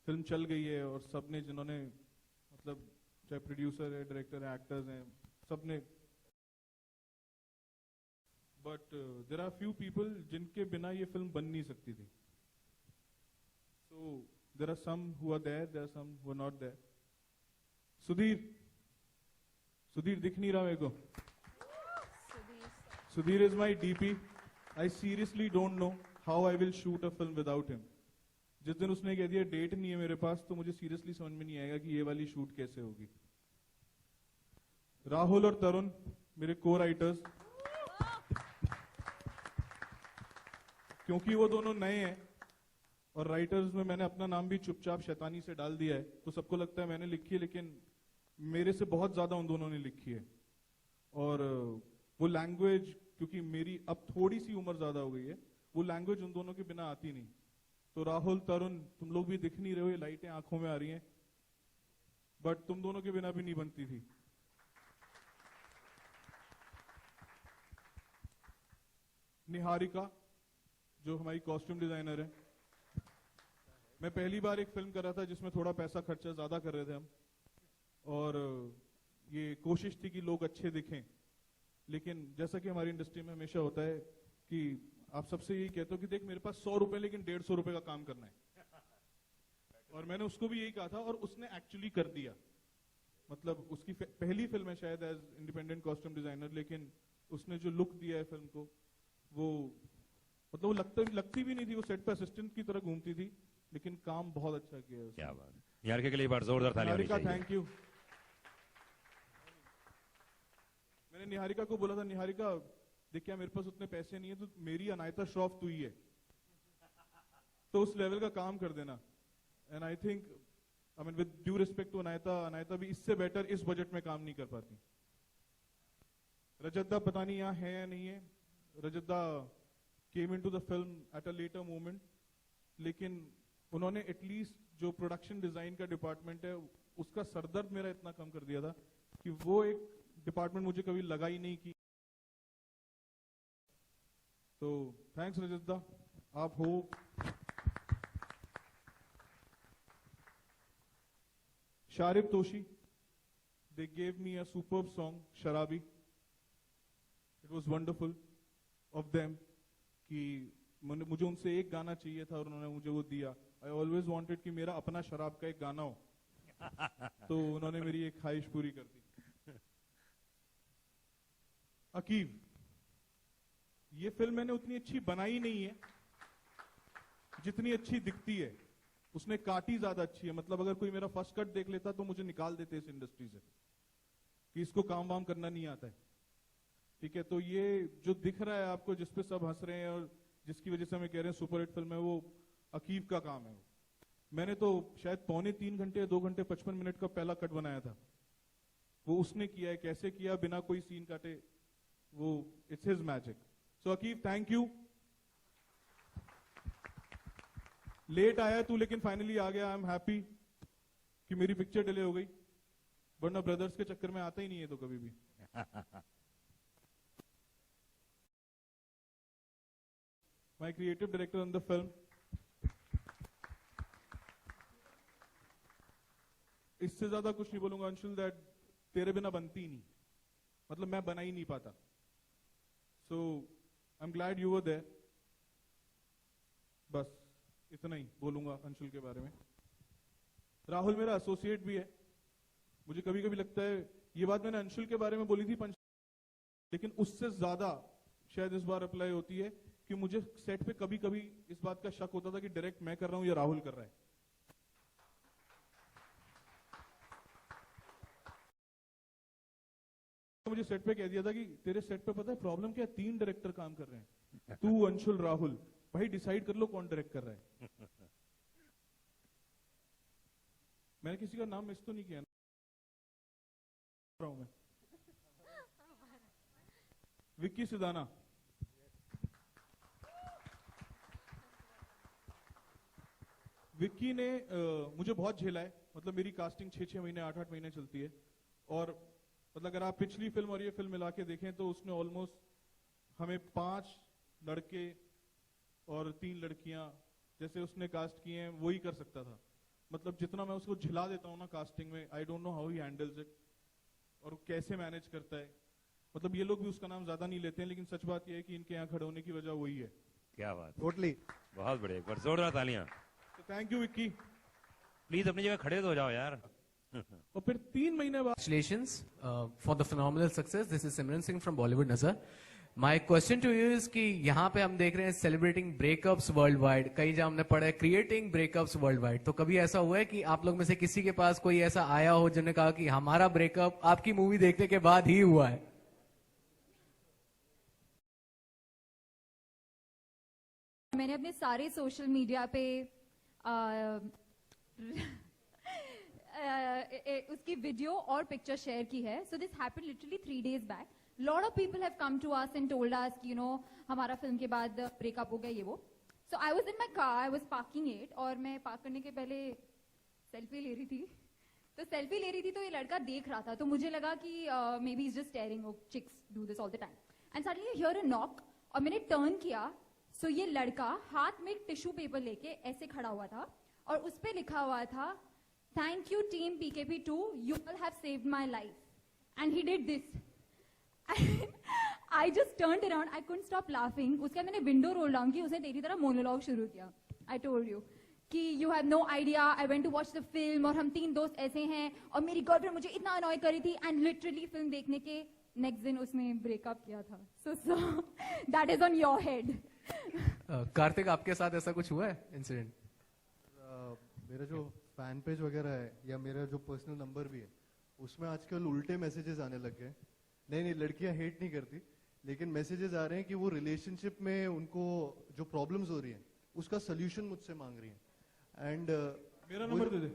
Speaker 2: फिल्म चल गई है, और सबने, जिन्होंने मतलब चाहे प्रोड्यूसर है, डायरेक्टर है, एक्टर्स हैं, सबने, but there are few people जिनके बिना ये फिल्म बन नहीं सकती थी। So there are some who are there, there are some who are not there. Sudhir दिख नहीं रहा मेरे को। Sudhir is my DP. I seriously don't know how I will shoot a film without him. जिस दिन उसने कह दिया डेट नहीं है मेरे पास, तो मुझे सीरियसली समझ में नहीं आएगा कि ये वाली शूट कैसे होगी। राहुल और तरुण मेरे को राइटर्स, क्योंकि वो दोनों नए हैं और राइटर्स में मैंने अपना नाम भी चुपचाप शैतानी से डाल दिया है, तो सबको लगता है मैंने लिखी है, लेकिन मेरे से बहुत ज्यादा उन दोनों ने लिखी है। और वो लैंग्वेज, क्योंकि मेरी अब थोड़ी सी उम्र ज्यादा हो गई है, वो लैंग्वेज उन दोनों के बिना आती नहीं। तो राहुल, तरुण, तुम लोग भी दिख नहीं रहे हो, ये लाइटें आंखों में आ रही हैं, बट तुम दोनों के बिना भी नहीं बनती थी। निहारिका, जो हमारी कॉस्ट्यूम डिजाइनर है, मैं पहली बार एक फिल्म कर रहा था जिसमें थोड़ा पैसा खर्चा ज्यादा कर रहे थे हम, और ये कोशिश थी कि लोग अच्छे दिखें। लेकिन जैसा कि हमारी इंडस्ट्री में हमेशा होता है कि आप सबसे यही कहते हो कि देख मेरे पास 100 रुपए लेकिन 150 रुपए का काम करना है, और मैंने उसको भी यही कहा था और उसने एक्चुअली कर दिया। मतलब उसकी पहली फिल्म है शायद एज इंडिपेंडेंट कॉस्ट्यूम डिजाइनर, लेकिन उसने जो लुक दिया है फिल्म को, वो मतलब वो लगती भी नहीं थी, वो सेट पे असिस्टेंट की तरह घूमती थी, लेकिन काम बहुत अच्छा किया है उसने।
Speaker 1: क्या बात है, निहारिका के लिए एक बार जोरदार ताली होनी
Speaker 2: निहारिका,
Speaker 1: चाहिए।
Speaker 2: Thank you. मैंने निहारिका को बोला था, निहारिका देख क्या मेरे पास उतने पैसे नहीं है, तो मेरी अनायता श्रॉफ तू ही है, तो उस लेवल का काम कर देना। And I think, I mean with due respect to Anaita भी इससे बेटर इस बजट में काम नहीं कर पाती। रजत दा पता नहीं यहाँ है या नहीं है। Rajat da came into the film at a later moment, लेकिन उन्होंने एटलीस्ट जो प्रोडक्शन डिजाइन का डिपार्टमेंट है उसका सरदर्द मेरा इतना कम कर दिया था कि वो एक डिपार्टमेंट मुझे कभी लगा ही नहीं कि। तो थैंक्स रजत दा, आप हो। Sharib Toshi, they gave me a superb song, Sharabi. It was wonderful of them कि मुझे उनसे एक गाना चाहिए था और उन्होंने मुझे वो दिया. I always wanted कि मेरा अपना शराब का एक गाना हो. तो उन्होंने मेरी एक ख्वाहिश पूरी कर दी. अकीब, ये फिल्म मैंने उतनी अच्छी बनाई नहीं है जितनी अच्छी दिखती है. उसने काटी ज्यादा अच्छी है. मतलब अगर कोई मेरा फर्स्ट कट देख लेता तो मुझे निकाल देते इस इंडस्ट्री से कि इसको काम वाम करना नहीं आता है. ठीक है, तो ये जो दिख रहा है आपको, जिसपे सब हंस रहे हैं और जिसकी वजह से हमें कह रहे हैं सुपर हिट फिल्म है, वो अकीब का काम है. मैंने तो शायद 2.25 घंटे या 2 घंटे 55 मिनट का पहला कट बनाया था. वो उसने किया है. कैसे किया बिना कोई सीन काटे, वो it's his magic. So Aqib, thank you. Late आया तू, लेकिन फाइनली आ गया. आई एम हैप्पी कि मेरी पिक्चर डिले हो गई, वरना ब्रदर्स के चक्कर में आता ही नहीं है तो कभी भी. My creative director on the film. इससे ज्यादा कुछ नहीं बोलूंगा अंशुल, दैट तेरे बिना बनती ही नहीं. मतलब मैं बना ही नहीं पाता. So I am glad you were there. बस इतना ही बोलूंगा अंशुल के बारे में. राहुल मेरा एसोसिएट भी है. मुझे कभी कभी लगता है ये बात मैंने अंशुल के बारे में बोली थी लेकिन उससे ज्यादा शायद इस बार अप्लाई होती है कि मुझे सेट पे कभी कभी इस बात का शक होता था कि डायरेक्ट मैं कर रहा हूं या राहुल कर रहा है. तो मुझे सेट पे कह दिया था कि तेरे सेट पे पता है प्रॉब्लम क्या है, 3 डायरेक्टर काम कर रहे हैं, तू, अंशुल, राहुल. भाई डिसाइड कर लो कौन डायरेक्ट कर रहा है. मैंने किसी का नाम मिस तो नहीं किया ना? मैं विक्की सिदाना. विक्की ने मुझे बहुत झेला है. मतलब मेरी कास्टिंग 6-6 महीने 8-8 महीने चलती है. और मतलब अगर आप पिछली फिल्म और ये फिल्म मिला के देखें तो उसने ऑलमोस्ट हमें 5 लड़के और 3 लड़कियां जैसे उसने कास्ट किए हैं वही कर सकता था. मतलब जितना मैं उसको झिला देता हूँ ना कास्टिंग में, I don't know how he handles it और कैसे मैनेज करता है. मतलब ये लोग भी उसका नाम ज्यादा नहीं लेते हैं, लेकिन सच बात यह है कि इनके यहाँ खड़े होने की वजह वही है.
Speaker 1: क्या बात.
Speaker 8: टोटली.
Speaker 1: बहुत बढ़िया. एक बार जोरदार तालियां.
Speaker 2: Thank you Vicky.
Speaker 1: प्लीज अपनी जगह खड़े तो हो जाओ यार.
Speaker 2: और फिर 3 महीने बाद.
Speaker 11: Congratulations for the phenomenal success. This is Simran Singh from Bollywood Nazar. My question to you is कि यहाँ पे हम देख रहे हैं celebrating breakups worldwide. कई जगह हमने पढ़ा है creating breakups worldwide. तो कभी ऐसा हुआ है कि आप लोग में से किसी के पास कोई ऐसा आया हो जिन्होंने कहा कि हमारा ब्रेकअप आपकी मूवी देखने के बाद ही हुआ है?
Speaker 7: मैंने अपने सारे सोशल मीडिया पे उसकी वीडियो और पिक्चर शेयर की है. So this happened literally 3 days back. Lot of people have come to us and told us कि यू नो हमारा फिल्म के बाद ब्रेकअप हो गया ये वो. So I was in my car, I was parking it, और मैं पार्क करने के पहले सेल्फी ले रही थी. तो सेल्फी ले रही थी तो ये लड़का देख रहा था, तो मुझे लगा कि maybe is just staring. Chicks do this all the time. And suddenly I hear a knock और मैंने टर्न किया. सो ये लड़का हाथ में एक टिश्यू पेपर लेके ऐसे खड़ा हुआ था और उस पे लिखा हुआ था, thank you team PKP2, you all have saved my life. And he did this. I just turned around, I couldn't stop laughing. उसके बाद मैंने विंडो रोल डाउन की, उसने तेरी तरह मोनोलॉग शुरू किया. I told you कि you have no idea, I went to watch the film और हम 3 दोस्त ऐसे हैं और मेरी गर्लफ्रेंड मुझे इतना अनॉय करी थी. एंड लिटरली फिल्म देखने के नेक्स्ट दिन उसने ब्रेकअप किया था. So that is on your head.
Speaker 11: Kartik, आपके साथ ऐसा कुछ हुआ है इंसिडेंट?
Speaker 3: मेरा जो फैन पेज वगैरह है या मेरा जो पर्सनल नंबर भी है उसमें आजकल उल्टे मैसेजेस आने लग गए. नहीं, लड़कियां हेट नहीं करती, लेकिन मैसेजेस आ रहे हैं कि वो रिलेशनशिप में उनको जो प्रॉब्लम्स हो रही हैं उसका सोल्यूशन मुझसे मांग रही हैं. एंड
Speaker 2: मेरा नंबर दे दे.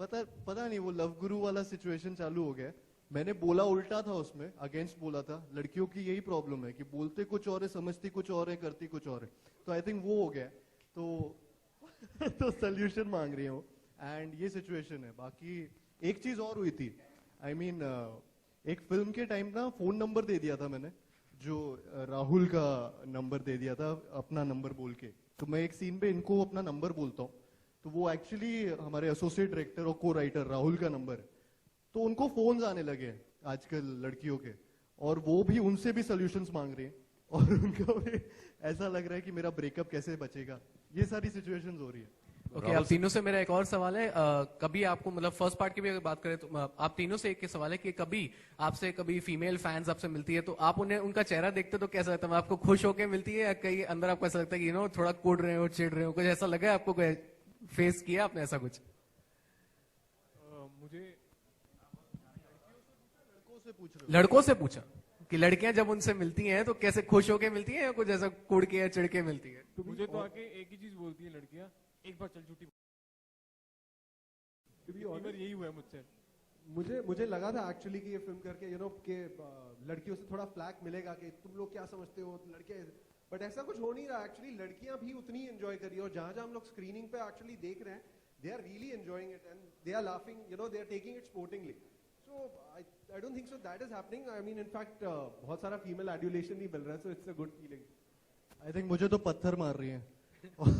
Speaker 3: पता नहीं वो लव गुरु वाला सिचुएशन चालू हो गया. मैंने बोला उल्टा था, उसमें अगेंस्ट बोला था. लड़कियों की यही प्रॉब्लम है कि बोलते कुछ और है, समझती कुछ और है, करती कुछ और है. तो आई थिंक वो हो गया. तो सोल्यूशन मांग रही हूँ एंड ये सिचुएशन है. बाकी एक चीज और हुई थी. आई मीन एक फिल्म के टाइम ना फोन नंबर दे दिया था मैंने, जो राहुल का नंबर दे दिया था अपना नंबर बोल के. तो मैं एक सीन पे इनको अपना नंबर बोलता हूँ तो वो एक्चुअली हमारे एसोसिएट डायरेक्टर और को राइटर राहुल का नंबर है। तो उनको फोन्स आने लगे हैं आजकल लड़कियों के, और वो भी उनसे भी सोल्यूशंस मांग रहे हैं, और उनको भी ऐसा लग रहा है कि मेरा ब्रेकअप कैसे बचेगा। ये सारी सिचुएशंस हो रही है।
Speaker 11: ओके, आप तीनों से मेरा एक और सवाल है। कभी आपको मतलब फर्स्ट पार्ट की भी अगर बात करें तो आप तीनों से एक ही सवाल है कि कभी आपसे कभी फीमेल फैंस आपसे मिलती है तो आप उन्हें उनका चेहरा देखते तो कैसा लगता है? आपको खुश होकर मिलती है या कहीं अंदर आपको ऐसा लगता है कि थोड़ा कूद रहे हो, चिढ़ रहे हो, कुछ ऐसा लगा है आपको? फेस किया आपने ऐसा कुछ?
Speaker 2: मुझे
Speaker 11: लड़कों से पूछा कि लड़कियां जब उनसे मिलती हैं तो कैसे खुश होके मिलती हैं या कुछ ऐसा कूद के या चिढ़ के मिलती है?
Speaker 9: मुझे तो आके एक ही चीज बोलती है लड़कियां, एक बार चल छुट्टी। यही हुआ है मुझसे।
Speaker 8: मुझे लगा था एक्चुअली कि ये फिल्म करके कि लड़कियों से थोड़ा फ्लैक मिलेगा कि तुम लोग क्या समझते हो लड़के, बट ऐसा कुछ हो नहीं रहा। एक्चुअली लड़कियां भी उतनी एंजॉय कर रही है, और जहां हम लोग स्क्रीनिंग पे एक्चुअली देख रहे हैं, they are really enjoying it and they are laughing, they are taking it sportingly. So I don't think so that is happening. I mean in fact बहुत सारा फीमेल एड्यूलेशन भी मिल रहा है, so it's a good feeling.
Speaker 3: I think मुझे तो पत्थर मार रही हैं और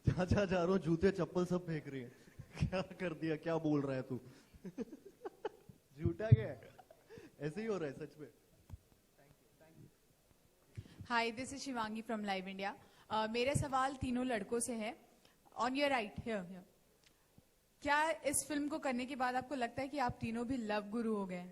Speaker 3: जहाँ जा रहा हूँ जूते चप्पल सब फेंक रही है। क्या कर दिया, क्या बोल रहा है तू? झूठा क्या है? ऐसे ही हो रहा है सच में।
Speaker 12: Hi, this is Shivangi from Live India. मेरा सवाल तीनों लड़कों से है। ऑन योर राइट हियर, क्या इस फिल्म को करने के बाद आपको लगता है कि आप तीनों भी लव गुरु हो गए?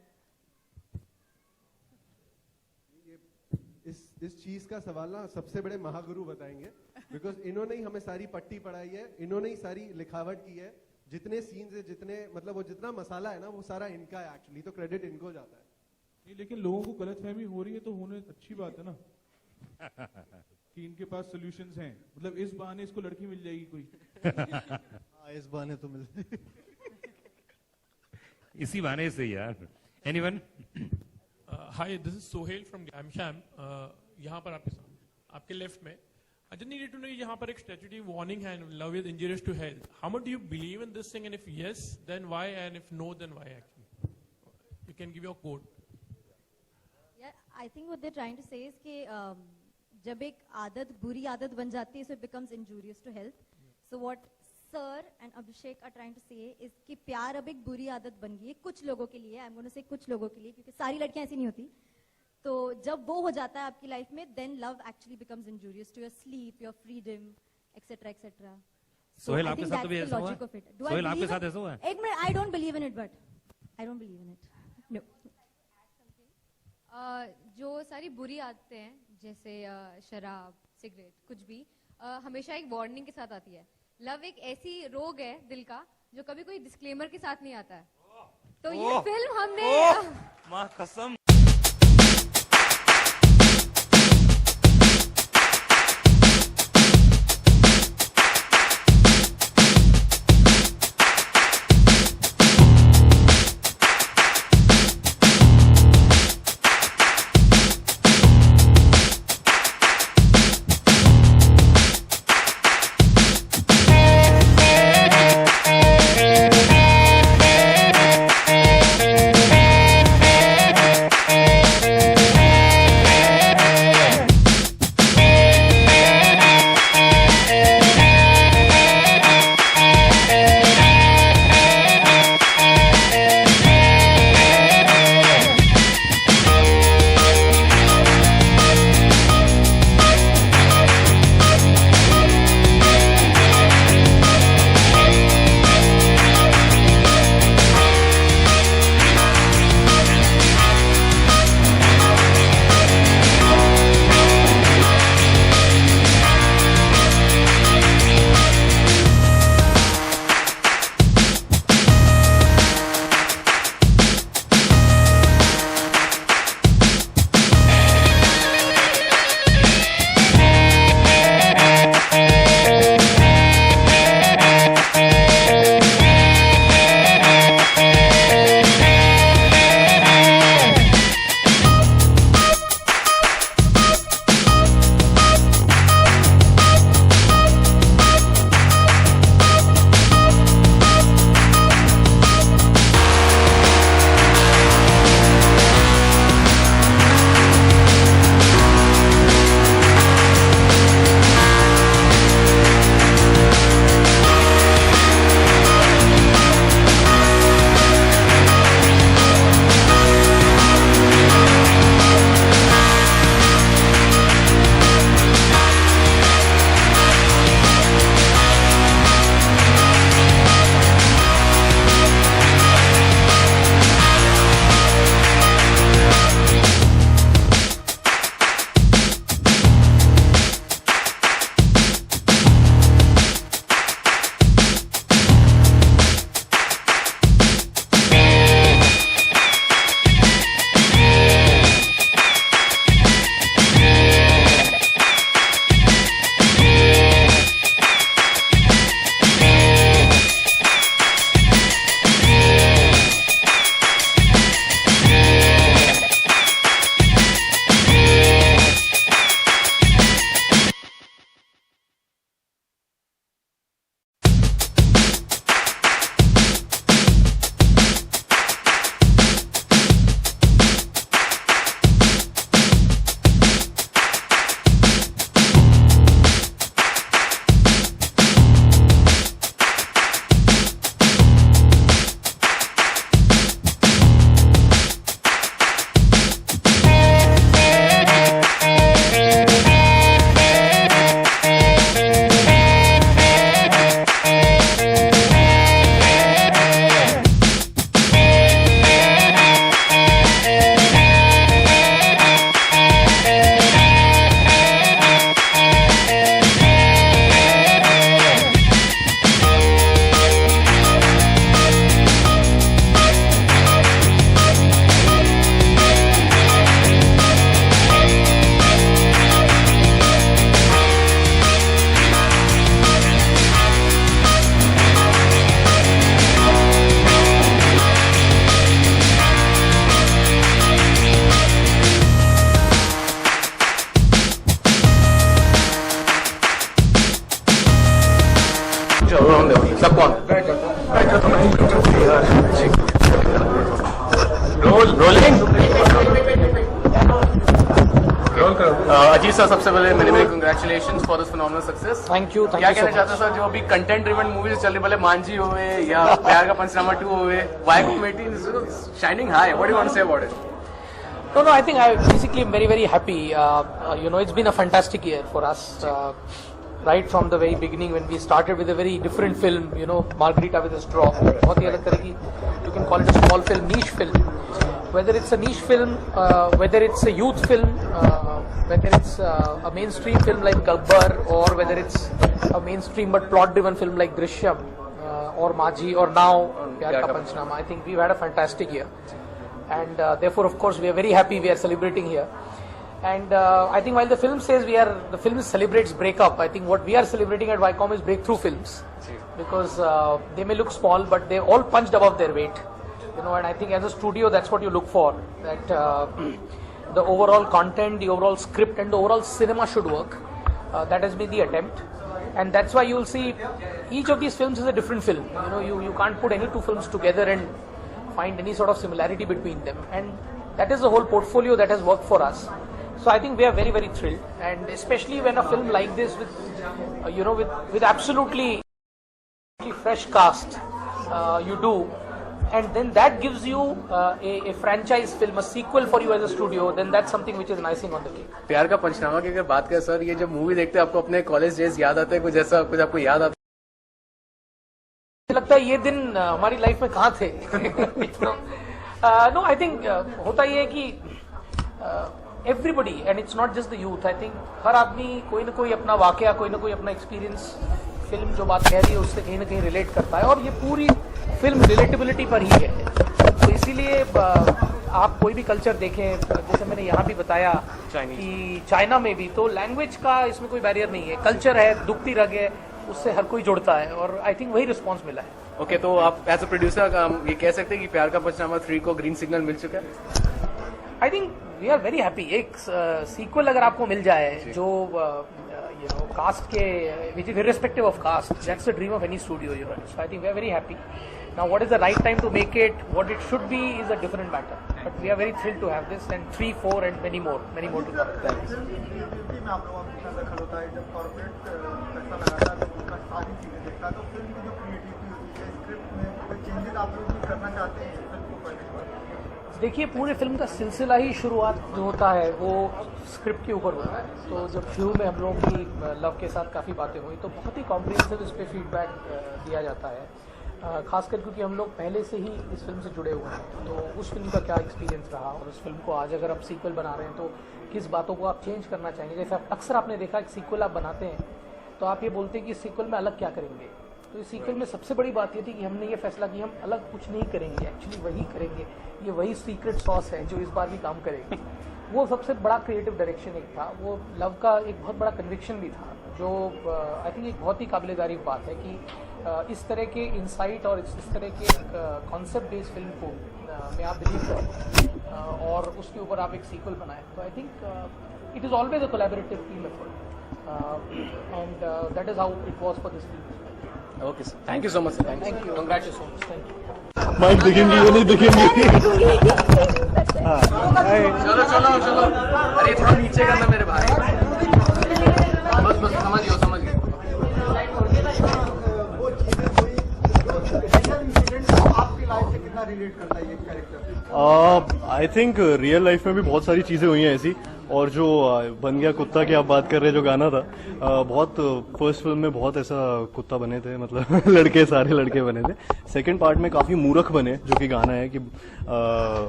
Speaker 8: इस चीज का सवाल ना सबसे बड़े महागुरु बताएंगे, बिकॉज इन्होंने ही हमें सारी पट्टी पढ़ाई है, इन्होंने ही सारी लिखावट की है, जितने सीन्स है, जितने मतलब वो जितना मसाला है ना वो सारा इनका है एक्चुअली, तो क्रेडिट इनको जाता है।
Speaker 2: नहीं, लेकिन लोगों को गलतफहमी हो रही है तो होने अच्छी बात है ना कि इनके पास सॉल्यूशंस हैं। मतलब इस बहाने इसको लड़की मिल जाएगी कोई।
Speaker 3: इस बहाने तो मिल
Speaker 1: इसी बहाने से यार। Anyone?
Speaker 13: Hi, this is Sohail from गैमशैम। यहाँ पर आपके लेफ्ट में I just needed to know यहाँ पर एक statutory warning है, love is injurious to health. How much do you believe in this thing, and if yes, then why, and if no, then why actually? You can give your quote.
Speaker 14: Yeah, I think what they're trying to say is कि जब एक आदत बुरी आदत बन जाती है, so it becomes injurious to health. So what Sir and Abhishek are trying to say is कि प्यार अब एक बुरी आदत बन गई है कुछ लोगों के लिए, I'm going to say कुछ लोगों के लिए, क्योंकि सारी लड़कियां ऐसी नहीं होती। तो जब वो हो जाता है आपकी लाइफ में, then love actually becomes injurious to your sleep, your freedom, etc. etc.
Speaker 1: Sohail, आपके साथ भी ऐसा हुआ है? सोहेल, आपके साथ ऐसा हुआ है?
Speaker 14: एक minute, I don't believe in it, but I don't believe in it. No.
Speaker 10: जो सारी बुरी आदतें हैं जैसे शराब, सिगरेट, कुछ भी हमेशा एक वार्निंग के साथ आती है। लव एक ऐसी रोग है दिल का जो कभी कोई डिस्क्लेमर के साथ नहीं आता है। तो ये फिल्म हमने
Speaker 1: माँ कसम
Speaker 11: चलो हम देखो सब कौन रोलिंग अजीत सर, सबसे पहले मेरे मेरे congratulations for this phenomenal success.
Speaker 4: Thank you
Speaker 11: क्या कहना चाहते हो सर, जो अभी कंटेंट ड्रिवन मूवीज चल रही, भले मांझी हुए या प्यार का पंचनामा 2 हुए, why comedy shining high, what do you want to say about it?
Speaker 4: No, I think basically I'm very, very happy. It's been a fantastic year for us. Right from the very beginning when we started with a very different film, Margarita with a Straw. बहुत ही अलग तरह की, you can call it a small film, niche film. Whether it's a niche film, whether it's a youth film, whether it's a mainstream film like Gabbar, or whether it's a mainstream but plot-driven film like Drishyam, or Maaji, or now Pyar Ka Panchnama. I think we've had a fantastic year. And therefore, of course, we are very happy we are celebrating here. And I think while the film says the film celebrates breakup, I think what we are celebrating at Viacom is breakthrough films. Because they may look small, but they all punched above their weight. And I think as a studio, that's what you look for. That the overall content, the overall script, and the overall cinema should work. That has been the attempt. And that's why you'll see each of these films is a different film. You can't put any two films together and find any sort of similarity between them, and that is the whole portfolio that has worked for us. So I think we are very, very thrilled, and especially when a film like this with absolutely fresh cast you do, and then that gives you a franchise film, a sequel for you as a studio, then that's something which is an icing on the cake.
Speaker 11: प्यार का पंचनामा की अगर बात करें sir, ये जब movie देखते हैं आपको अपने कॉलेज डेज याद आते हैं? कुछ ऐसा कुछ आपको याद आता है?
Speaker 4: लगता है ये दिन हमारी लाइफ में कहाँ थे? नो, आई थिंक होता ये है कि everybody, and it's not just the youth, I think हर आदमी कोई ना कोई अपना वाकया, कोई ना कोई अपना एक्सपीरियंस, फिल्म जो बात कह रही है उससे कहीं ना कहीं रिलेट करता है, और ये पूरी फिल्म रिलेटेबिलिटी पर ही है। तो इसीलिए आप कोई भी कल्चर देखें, जैसे मैंने यहाँ भी बताया कि चाइना में भी तो लैंग्वेज का इसमें कोई बैरियर नहीं है, कल्चर है, दुखती रग है, उससे हर कोई जुड़ता है, और आई थिंक वही रिस्पांस मिला है।
Speaker 11: ओके, तो आप एज अ प्रोड्यूसर ये कह सकते हैं कि प्यार का पंचनामा 3 को ग्रीन सिग्नल मिल चुका है?
Speaker 4: I think we are very happy. एक सीक्वल अगर आपको मिल जाए जो कास्ट के, which is irrespective of cast, that's the dream of any studio, so I think we are very happy. Now what is the right time to make it, what it should be is a different matter, but we are very thrilled to have this, and 3, 4 and many more to कम। देखिए, पूरे film का सिलसिला ही शुरुआत जो होता है वो script के ऊपर होता है। तो जब शुरू में हम लोगों की लव के साथ काफ़ी बातें हुई तो बहुत ही कॉम्प्रिहेंसिव इस पर फीडबैक दिया जाता है, खासकर क्योंकि हम लोग पहले से ही इस फिल्म से जुड़े हुए हैं। तो उस फिल्म का क्या एक्सपीरियंस रहा, और उस फिल्म को आज अगर आप सीक्वल बना रहे हैं तो किस बातों को आप चेंज करना चाहेंगे। जैसे अक्सर आपने देखा कि सीक्वल आप बनाते हैं तो आप ये बोलते हैं कि सीक्वल में अलग क्या करेंगे। तो इस सीक्वल में सबसे बड़ी बात ये थी कि हमने ये फैसला किया हम अलग कुछ नहीं करेंगे, एक्चुअली वही करेंगे, ये वही सीक्रेट सॉस है जो इस बार भी काम करेगी। वो सबसे बड़ा क्रिएटिव डायरेक्शन एक था, वो लव का एक बहुत बड़ा कन्विक्शन भी था, जो आई थिंक एक बहुत ही काबिल तारीफ बात है कि इस तरह के इंसाइट और इस तरह के कॉन्सेप्ट बेस्ड फिल्म को में आप बिलीव करें और उसके ऊपर आप एक सीक्वल बनाएं। तो I think it is always a collaborative team effort, and that is how it was for this film.
Speaker 11: Okay sir, thank you so much.
Speaker 4: Thank you, congratulations, thank you.
Speaker 3: Mic दिखेंगे ये नहीं दिखेंगे।
Speaker 11: चलो चलो चलो, अरे थोड़ा नीचे करना मेरे भाई, बस समझिए।
Speaker 3: आई थिंक रियल लाइफ में भी बहुत सारी चीजें हुई हैं ऐसी, और जो बन गया कुत्ता की आप बात कर रहे हैं जो गाना था, बहुत फर्स्ट फिल्म में बहुत ऐसा कुत्ता बने थे, मतलब लड़के सारे लड़के बने थे। सेकंड पार्ट में काफी मूर्ख बने, जो कि गाना है कि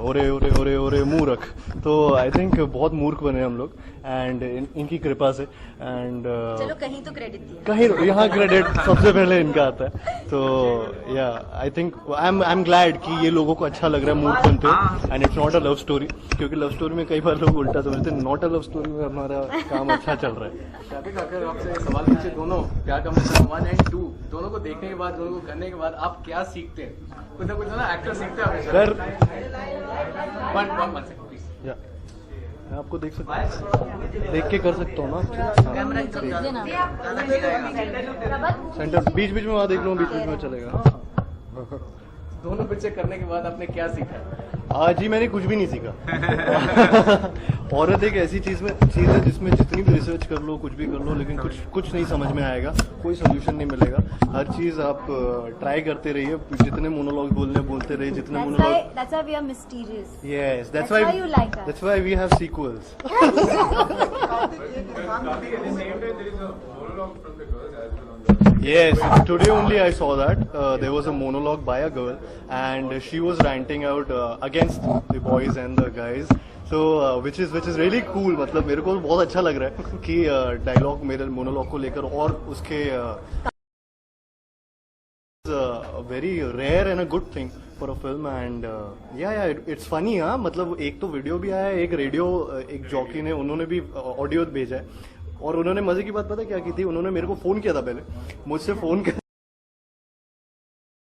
Speaker 3: ओरे ओरे ओरे ओरे मूर्ख। तो आई थिंक बहुत मूर्ख बने हम लोग, एंड इनकी कृपा से। एंड
Speaker 15: चलो कहीं तो क्रेडिट दिया,
Speaker 3: कहीं यहाँ क्रेडिट सबसे पहले इनका आता है। तो या आई थिंक आई एम ग्लैड कि ये लोगों को अच्छा लग रहा है मूर्ख बनते हो, and it's not a love story, क्योंकि लव स्टोरी में कई बार लोग उल्टा समझते हैं। नॉट अ लव स्टोरी में हमारा काम अच्छा चल रहा है।
Speaker 11: अगर आपसे सवाल पूछे, दोनों प्यार का पंचनामा 1 और 2 दोनों को देखने के बाद, दोनों को करने के बाद आप क्या सीखते हैं? कुछ ना एक्टर सीखते हैं
Speaker 3: सर। मैं आपको देख सकता हूँ, देख के कर सकता हूँ ना। सेंटर बीच बीच में वहाँ देख लूँ, बीच बीच में चलेगा।
Speaker 11: दोनों पिक्चर करने के बाद आपने क्या सीखा?
Speaker 3: जी मैंने कुछ भी नहीं सीखा। औरत एक ऐसी चीज है जिसमें जितनी भी रिसर्च कर लो, कुछ भी कर लो, लेकिन कुछ नहीं समझ में आएगा, कोई सोल्यूशन नहीं मिलेगा। हर चीज आप ट्राई करते रहिए, जितने मोनोलॉग बोलते रहिए, जितने monologue.
Speaker 14: That's why we are mysterious.
Speaker 3: Yes,
Speaker 14: That's why you like us.
Speaker 3: That's why we have sequels. Yes, today only I saw that there was a monologue by a girl and she was ranting out against the boys and the guys. So which is really cool. मतलब मेरे को बहुत अच्छा लग रहा है कि dialogue मेरे मोनोलॉग को लेकर और उसके very rare and a good thing for a film and it's funny हाँ, मतलब एक तो वीडियो भी आया है, एक रेडियो एक जॉकी ने उन्होंने भी ऑडियो भेजा है और उन्होंने मजे की बात पता क्या की थी, उन्होंने मेरे को फोन किया था, पहले मुझसे फोन कर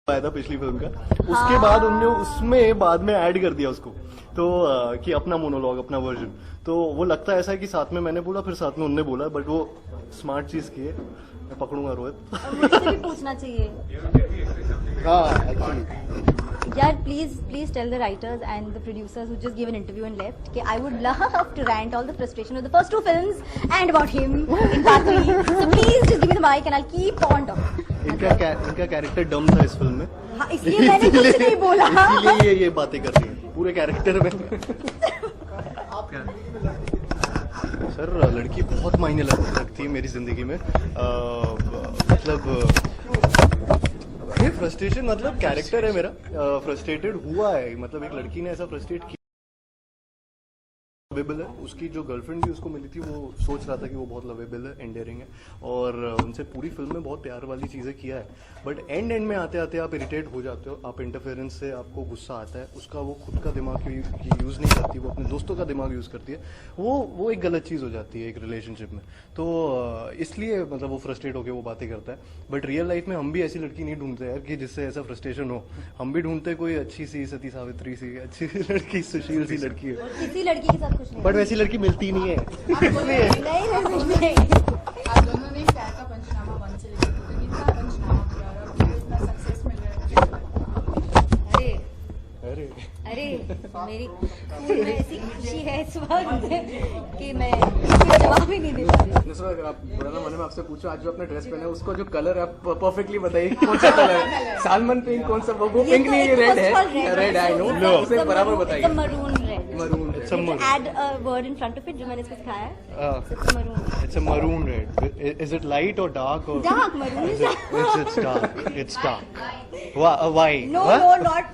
Speaker 3: आया था पिछली फिल्म का, उसके बाद उन्होंने उसमें बाद में ऐड कर दिया उसको, तो कि अपना मोनोलॉग अपना वर्जन, तो वो लगता है ऐसा है कि साथ में मैंने बोला फिर साथ में उन्होंने बोला, बट वो स्मार्ट चीज की है, मैं पकड़ूंगा रोहित।
Speaker 14: मुझसे भी पूछना चाहिए।
Speaker 3: हाँ एक्चुअली
Speaker 14: यार please tell the writers and the producers who just gave an interview and left कि I would love to rant all the frustration of the first 2 films and about him in part 3. So please just give me the mic and I'll keep on talking.
Speaker 3: इनका character डम था इस film में।
Speaker 14: हाँ, इसलिए मैंने कुछ नहीं बोला।
Speaker 3: इसीलिए ये बातें कर रही है पूरे कैरेक्टर में। सर लड़की बहुत मायने लगती है मेरी जिंदगी में, मतलब ये फ्रस्ट्रेशन मतलब कैरेक्टर है मेरा, फ्रस्ट्रेटेड हुआ है, मतलब एक लड़की ने ऐसा फ्रस्ट्रेट किया लवेबल है, उसकी जो गर्लफ्रेंड भी उसको मिली थी वो सोच रहा था कि वो बहुत लवेबल है, एंडियरिंग है और उनसे पूरी फिल्म में बहुत प्यार वाली चीजें किया है, बट एंड में आते आते आप इरिटेट हो जाते हो, आप इंटरफेरेंस से आपको गुस्सा आता है, उसका वो खुद का दिमाग यूज नहीं करती, वो अपने दोस्तों का दिमाग यूज करती है, वो एक गलत चीज हो जाती है एक रिलेशनशिप में, तो इसलिए मतलब वो फ्रस्ट्रेट होकर वो बातें करता है, बट रियल लाइफ में हम भी ऐसी लड़की नहीं ढूंढते यार कि जिससे ऐसा फ्रस्ट्रेशन हो, हम भी ढूंढते कोई अच्छी सी सती सावित्री सी अच्छी लड़की, सुशील सी लड़की है,
Speaker 14: किसी लड़की के साथ
Speaker 3: बट वैसी लड़की मिलती नहीं है।
Speaker 12: आप दोनों ने प्यार का पंचनामा 1 से लेकर कितना पंचनामा किया और कितना सक्सेस मिल रहा है?
Speaker 14: अरे मेरी खून में ऐसी खुशी है इस वक्त कि मैं जवाब ही नहीं दे पा रही।
Speaker 11: अगर आप बुरा ना माने, मैं आपसे पूछूं, आज जो आपने ड्रेस पहना है उसको जो कलर है आप परफेक्टली बताइए कौन सा कलर है? सालमन पिंक कौन सा? वो पिंक नहीं, ये रेड है, रेड आई नो, उसे बराबर बताइए।
Speaker 14: Maroon red,
Speaker 3: maroon,
Speaker 14: add a word in front of it जो मैंने इसको सिखाया है।
Speaker 3: It's a maroon red. Is it light or dark or
Speaker 14: dark? Maroon is dark.
Speaker 3: It's dark. It's dark. Why?
Speaker 14: No, not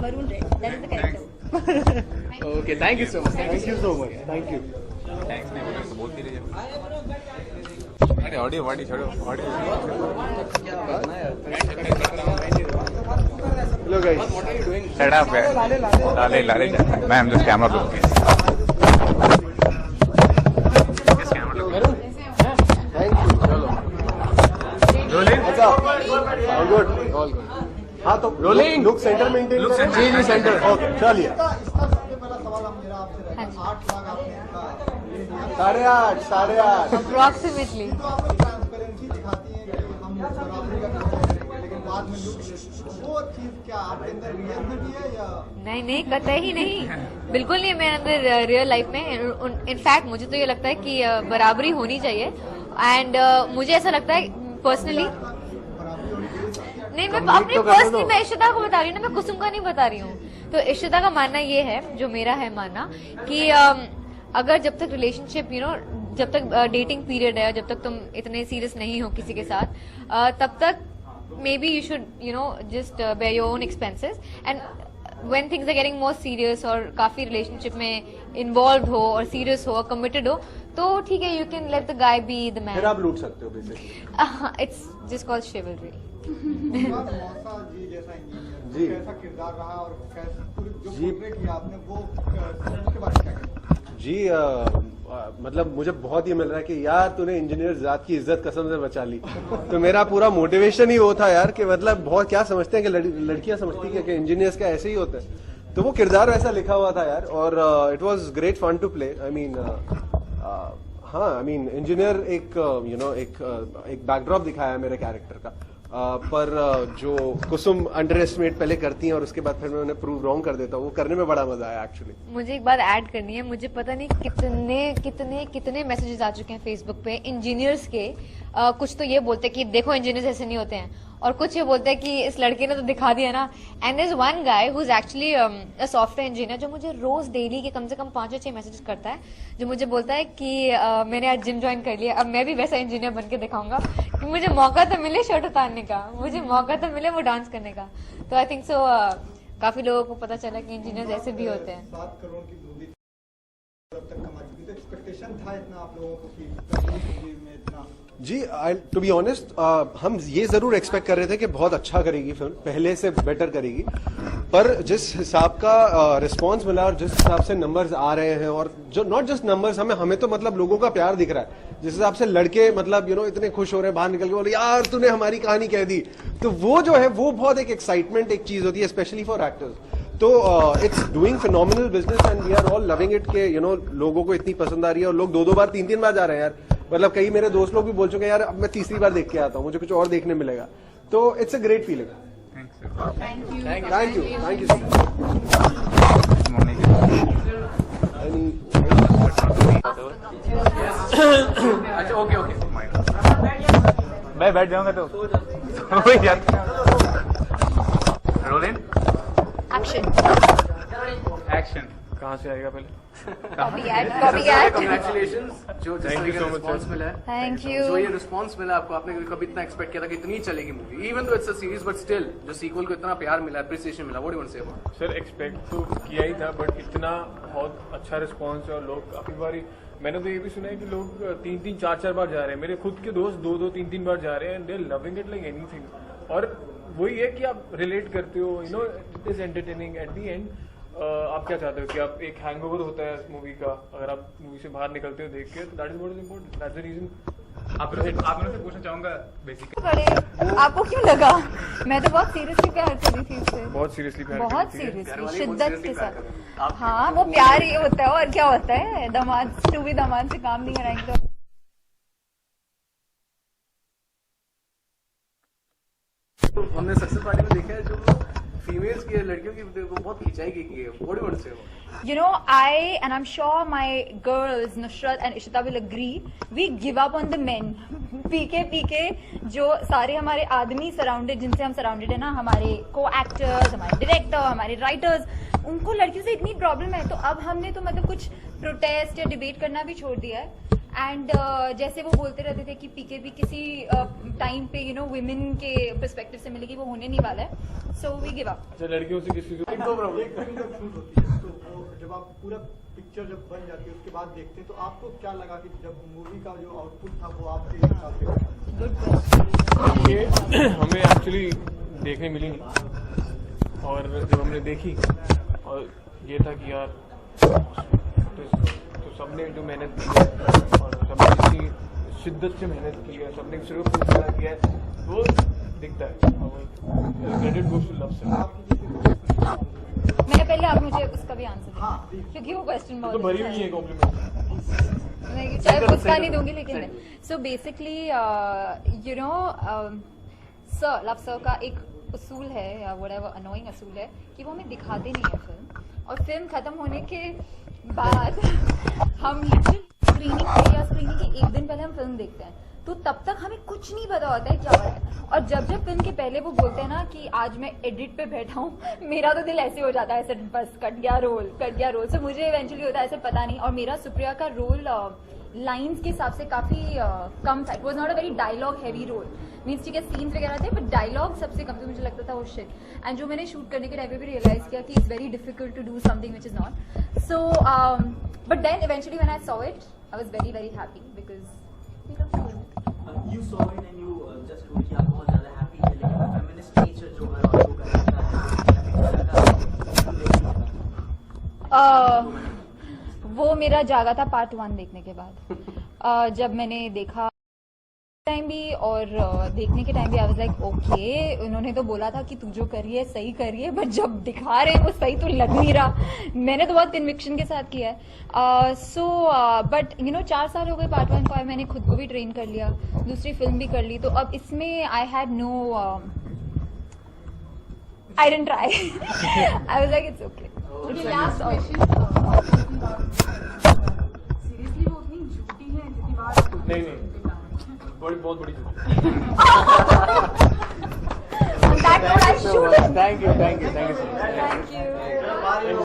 Speaker 14: maroon red. That is the character.
Speaker 11: Okay, thank you so much.
Speaker 3: Thank you so much. Thank you.
Speaker 15: Thanks नहीं बोले तो बोलती रहिए। अरे audio वाडी छोड़ो, audio.
Speaker 3: Hello guys.
Speaker 15: What are you doing? Shut up guys. लाले मैं हम जस्ट कैमरा पे।
Speaker 3: Thank you. चलो।
Speaker 15: Rolling.
Speaker 3: All good. हाँ तो
Speaker 15: Rolling.
Speaker 3: Look centre maintain.
Speaker 15: Look center.
Speaker 3: जी सेंटर। ओके चलिए। 8:30
Speaker 10: अप्रोक्सीमेटली। नहीं कतई ही नहीं, बिल्कुल नहीं। मेरे अंदर रियल लाइफ में इनफैक्ट मुझे तो ये लगता है कि बराबरी होनी चाहिए एंड मुझे ऐसा लगता है पर्सनली, नहीं मैं अपनी पर्सनली मैं इशिता को बता रही हूँ ना, मैं कुसुम का नहीं बता रही हूँ। तो इशिता का मानना ये है, जो मेरा है मानना, कि अगर जब तक रिलेशनशिप जब तक डेटिंग पीरियड है, जब तक तुम इतने सीरियस नहीं हो किसी के साथ, तब तक maybe you should just bear your own expenses and when things are getting more serious और काफी रिलेशनशिप में इन्वॉल्व हो और सीरियस हो और कमिटेड हो, तो ठीक है, you can let the guy be the man.
Speaker 8: फिर आप लूट सकते हो basically.
Speaker 10: It's just called chivalry.
Speaker 8: जी
Speaker 16: कैसा किरदार रहा और कैसे पूरी जो पोर्ट्रेट किया आपने वो के बारे में क्या कहना?
Speaker 8: जी मतलब मुझे बहुत ये मिल रहा है कि यार तूने इंजीनियर जात की इज्जत कसम से बचा ली। तो मेरा पूरा मोटिवेशन ही वो था यार कि मतलब बहुत क्या समझते हैं कि लड़कियां समझती हैं कि इंजीनियर्स का ऐसे ही होता है, तो वो किरदार वैसा लिखा हुआ था यार, और it was great fun to play. I mean हाँ, आई मीन इंजीनियर एक एक बैकड्रॉप दिखाया है मेरे कैरेक्टर का, पर जो कुसुम अंडर एस्टिमेट पहले करती हैं और उसके बाद फिर मैं उन्हें प्रूव रॉन्ग कर देता हूँ, वो करने में बड़ा मजा आया एक्चुअली।
Speaker 10: मुझे एक बात ऐड करनी है। मुझे पता नहीं कितने मैसेजेस आ चुके हैं फेसबुक पे इंजीनियर्स के। कुछ तो ये बोलते हैं कि देखो इंजीनियर्स ऐसे नहीं होते हैं, और कुछ ये बोलते हैं कि इस लड़के ने तो दिखा दिया ना। And there is one guy who is actually a software engineer जो मुझे रोज डेली के कम से कम 5 या 6 मैसेजेस करता है, जो मुझे बोलता है कि मैंने आज जिम ज्वाइन कर लिया, अब मैं भी वैसा इंजीनियर बन के दिखाऊंगा कि मुझे मौका तो मिले शर्ट उतारने का, मुझे मौका तो मिले वो डांस करने का। तो आई थिंक सो काफी लोगों को पता चला कि इंजीनियर्स ऐसे भी होते हैं।
Speaker 16: 7 करोड़ की मूवी अब तक कमा चुकी, तो एक्सपेक्टेशन था इतना आप लोगों को कि मूवी में इतना?
Speaker 8: जी, टू बी ऑनेस्ट हम ये जरूर एक्सपेक्ट कर रहे थे कि बहुत अच्छा करेगी फिल्म, पहले से बेटर करेगी, पर जिस हिसाब का रिस्पांस मिला और जिस हिसाब से नंबर्स आ रहे हैं, और जो नॉट जस्ट नंबर्स, हमें तो मतलब लोगों का प्यार दिख रहा है, जिस हिसाब से लड़के मतलब इतने खुश हो रहे हैं, बाहर निकल के बोले यार तूने हमारी कहानी कह दी, तो वो जो है वो बहुत एक एक्साइटमेंट एक चीज होती है, स्पेशली फॉर एक्टर्स। तो it's doing phenomenal business and we are all loving it के लोगों को इतनी पसंद आ रही है, और लोग 2-2 बार 3-3 बार जा रहे हैं यार। मतलब कई मेरे दोस्त लोग भी बोल चुके हैं यार अब मैं तीसरी बार देख के आता हूँ, मुझे कुछ और देखने मिलेगा। तो it's a great feeling. Thank you
Speaker 15: अच्छा ओके मैं बैठ जाऊंगा तो रोलिंग एक्शन कहाँ से आएगा पहले?
Speaker 11: Congratulations, जो जिस तरीके का रिस्पॉन्स मिला है।
Speaker 10: Thank you.
Speaker 11: जो ये रिस्पॉन्स मिला आपको, आपने कभी इतना एक्सपेक्ट किया था कि इतनी चलेगी movie? Even though it's a series but still जो सीक्वल को इतना प्यार मिला, अप्रिसिएशन मिला, what do you want to say about?
Speaker 9: Sir expect तो किया ही था, बट इतना बहुत अच्छा रिस्पॉन्स है, और लोग काफी बारी मैंने तो ये भी सुना है कि लोग 3-3, 4-4 बार जा रहे हैं। मेरे खुद के दोस्त 2-2, 3-3 बार जा रहे हैं, and they are loving it like anything. और वही है कि आप रिलेट करते हो, it is entertaining at the end. आप क्या चाहते हो कि आप एक हैंगओवर होता है मूवी का, अगर आप मूवी से बाहर निकलते हो देख के, that is what is important, that's the reason.
Speaker 15: आप लोगों से पूछना चाहूंगा बेसिकली
Speaker 7: आपको क्यों लगा? मैं तो बहुत सीरियसली प्यार कर रही थी इससे,
Speaker 9: बहुत सीरियसली प्यार
Speaker 7: बहुत सीरियसली, शिद्दत के साथ। हाँ, वो प्यार ये होता है, और क्या होता है, दामाद से काम नहीं कराएंगे तो।
Speaker 11: तो हमने सक्सेस पार्टी में देखा है जो फीमेल्स की लड़कियों की वो बहुत खिंचाई की है, what do you want to say?
Speaker 7: You know, and I'm sure my girls, Nusrat and Ishita will agree, we give up on the men. पीके जो सारे हमारे आदमी सराउंडेड, जिनसे हम सराउंडेड है ना, हमारे को एक्टर्स, हमारे डायरेक्टर, हमारे राइटर्स, उनको लड़कियों से इतनी प्रॉब्लम है, तो अब हमने तो मतलब कुछ प्रोटेस्ट या डिबेट करना भी छोड़ दिया है। एंड जैसे वो बोलते रहते थे कि पीके भी किसी टाइम पे वुमेन के पर्सपेक्टिव से मिलेगी, वो होने नहीं वाला है, सो वी गिव अप।
Speaker 9: अच्छा, लड़कियों से किसी को
Speaker 16: जब आप पूरा पिक्चर जब बन जाती है उसके बाद देखते हैं, तो आपको क्या लगा कि जब मूवी का जो आउटपुट था वो आपके हिसाब से?
Speaker 9: ये हमें एक्चुअली देखने मिली नहीं, और जब हमने देखी और ये था कि यार तो सबने जो मेहनत की है और सबने इतनी शिद्दत से मेहनत की है, सबने सिर्फ पूरा किया है, वो दिखता है। Credit goes to Luv sir.
Speaker 7: मैंने पहले आप मुझे उसका भी आंसर दें, क्योंकि वो क्वेश्चन बहुत
Speaker 9: तो भरी हुई है कॉम्प्लीमेंट।
Speaker 7: नहीं, चाहे उसका नहीं दूंगी, लेकिन so basically sir, love sir का एक उसूल है, या व्हाटएवर अनोइंग उसूल है, कि वो हमें दिखाते नहीं है फिल्म, और फिल्म खत्म होने के बाद हम स्क्रीनिंग पे या स्क्रीनिंग के एक दिन पहले हम फिल्म देखते हैं, तो तब तक हमें कुछ नहीं पता होता है क्या हो रहा है। और जब फिल्म के पहले वो बोलते हैं ना कि आज मैं एडिट पे बैठा हूँ, मेरा तो दिल ऐसे हो जाता है, ऐसे बस कट गया रोल। सो मुझे इवेंचुअली होता है ऐसे पता नहीं, और मेरा सुप्रिया का रोल लाइंस के हिसाब से काफी कम था। It was not a very dialogue heavy role, means ठीक है सीन्स वगैरह थे, बट डायलॉग सबसे कम थे। मुझे लगता था वो शिट, एंड जो मैंने शूट करने के टाइम पे भी रियलाइज किया कि it's very difficult to do something which is not so, but then eventually when I saw it I was very very happy because
Speaker 17: you saw it and you just told कि आप बहुत ज़्यादा happy थे, लेकिन feminist nature जो है आपको करना
Speaker 7: वो मेरा जागा था पार्ट 1 देखने के बाद। जब मैंने देखा टाइम भी और देखने के टाइम भी आई वाज लाइक ओके, उन्होंने तो बोला था कि तू जो कर रही है सही कर रही है, बट जब दिखा रहे हैं वो सही तो लग नहीं रहा। मैंने तो बहुत कन्विक्शन के साथ किया है। बट 4 साल हो गए पार्ट 1 को, मैंने खुद को भी ट्रेन कर लिया, दूसरी फिल्म भी कर ली, तो अब इसमें I had no, I didn't try. I was like it's okay.
Speaker 12: Last question, seriously वो उतनी झूठी है जितनी बात
Speaker 9: नहीं बहुत बड़ी
Speaker 7: On that note, I should.
Speaker 9: Thank you so much.
Speaker 7: Thank you.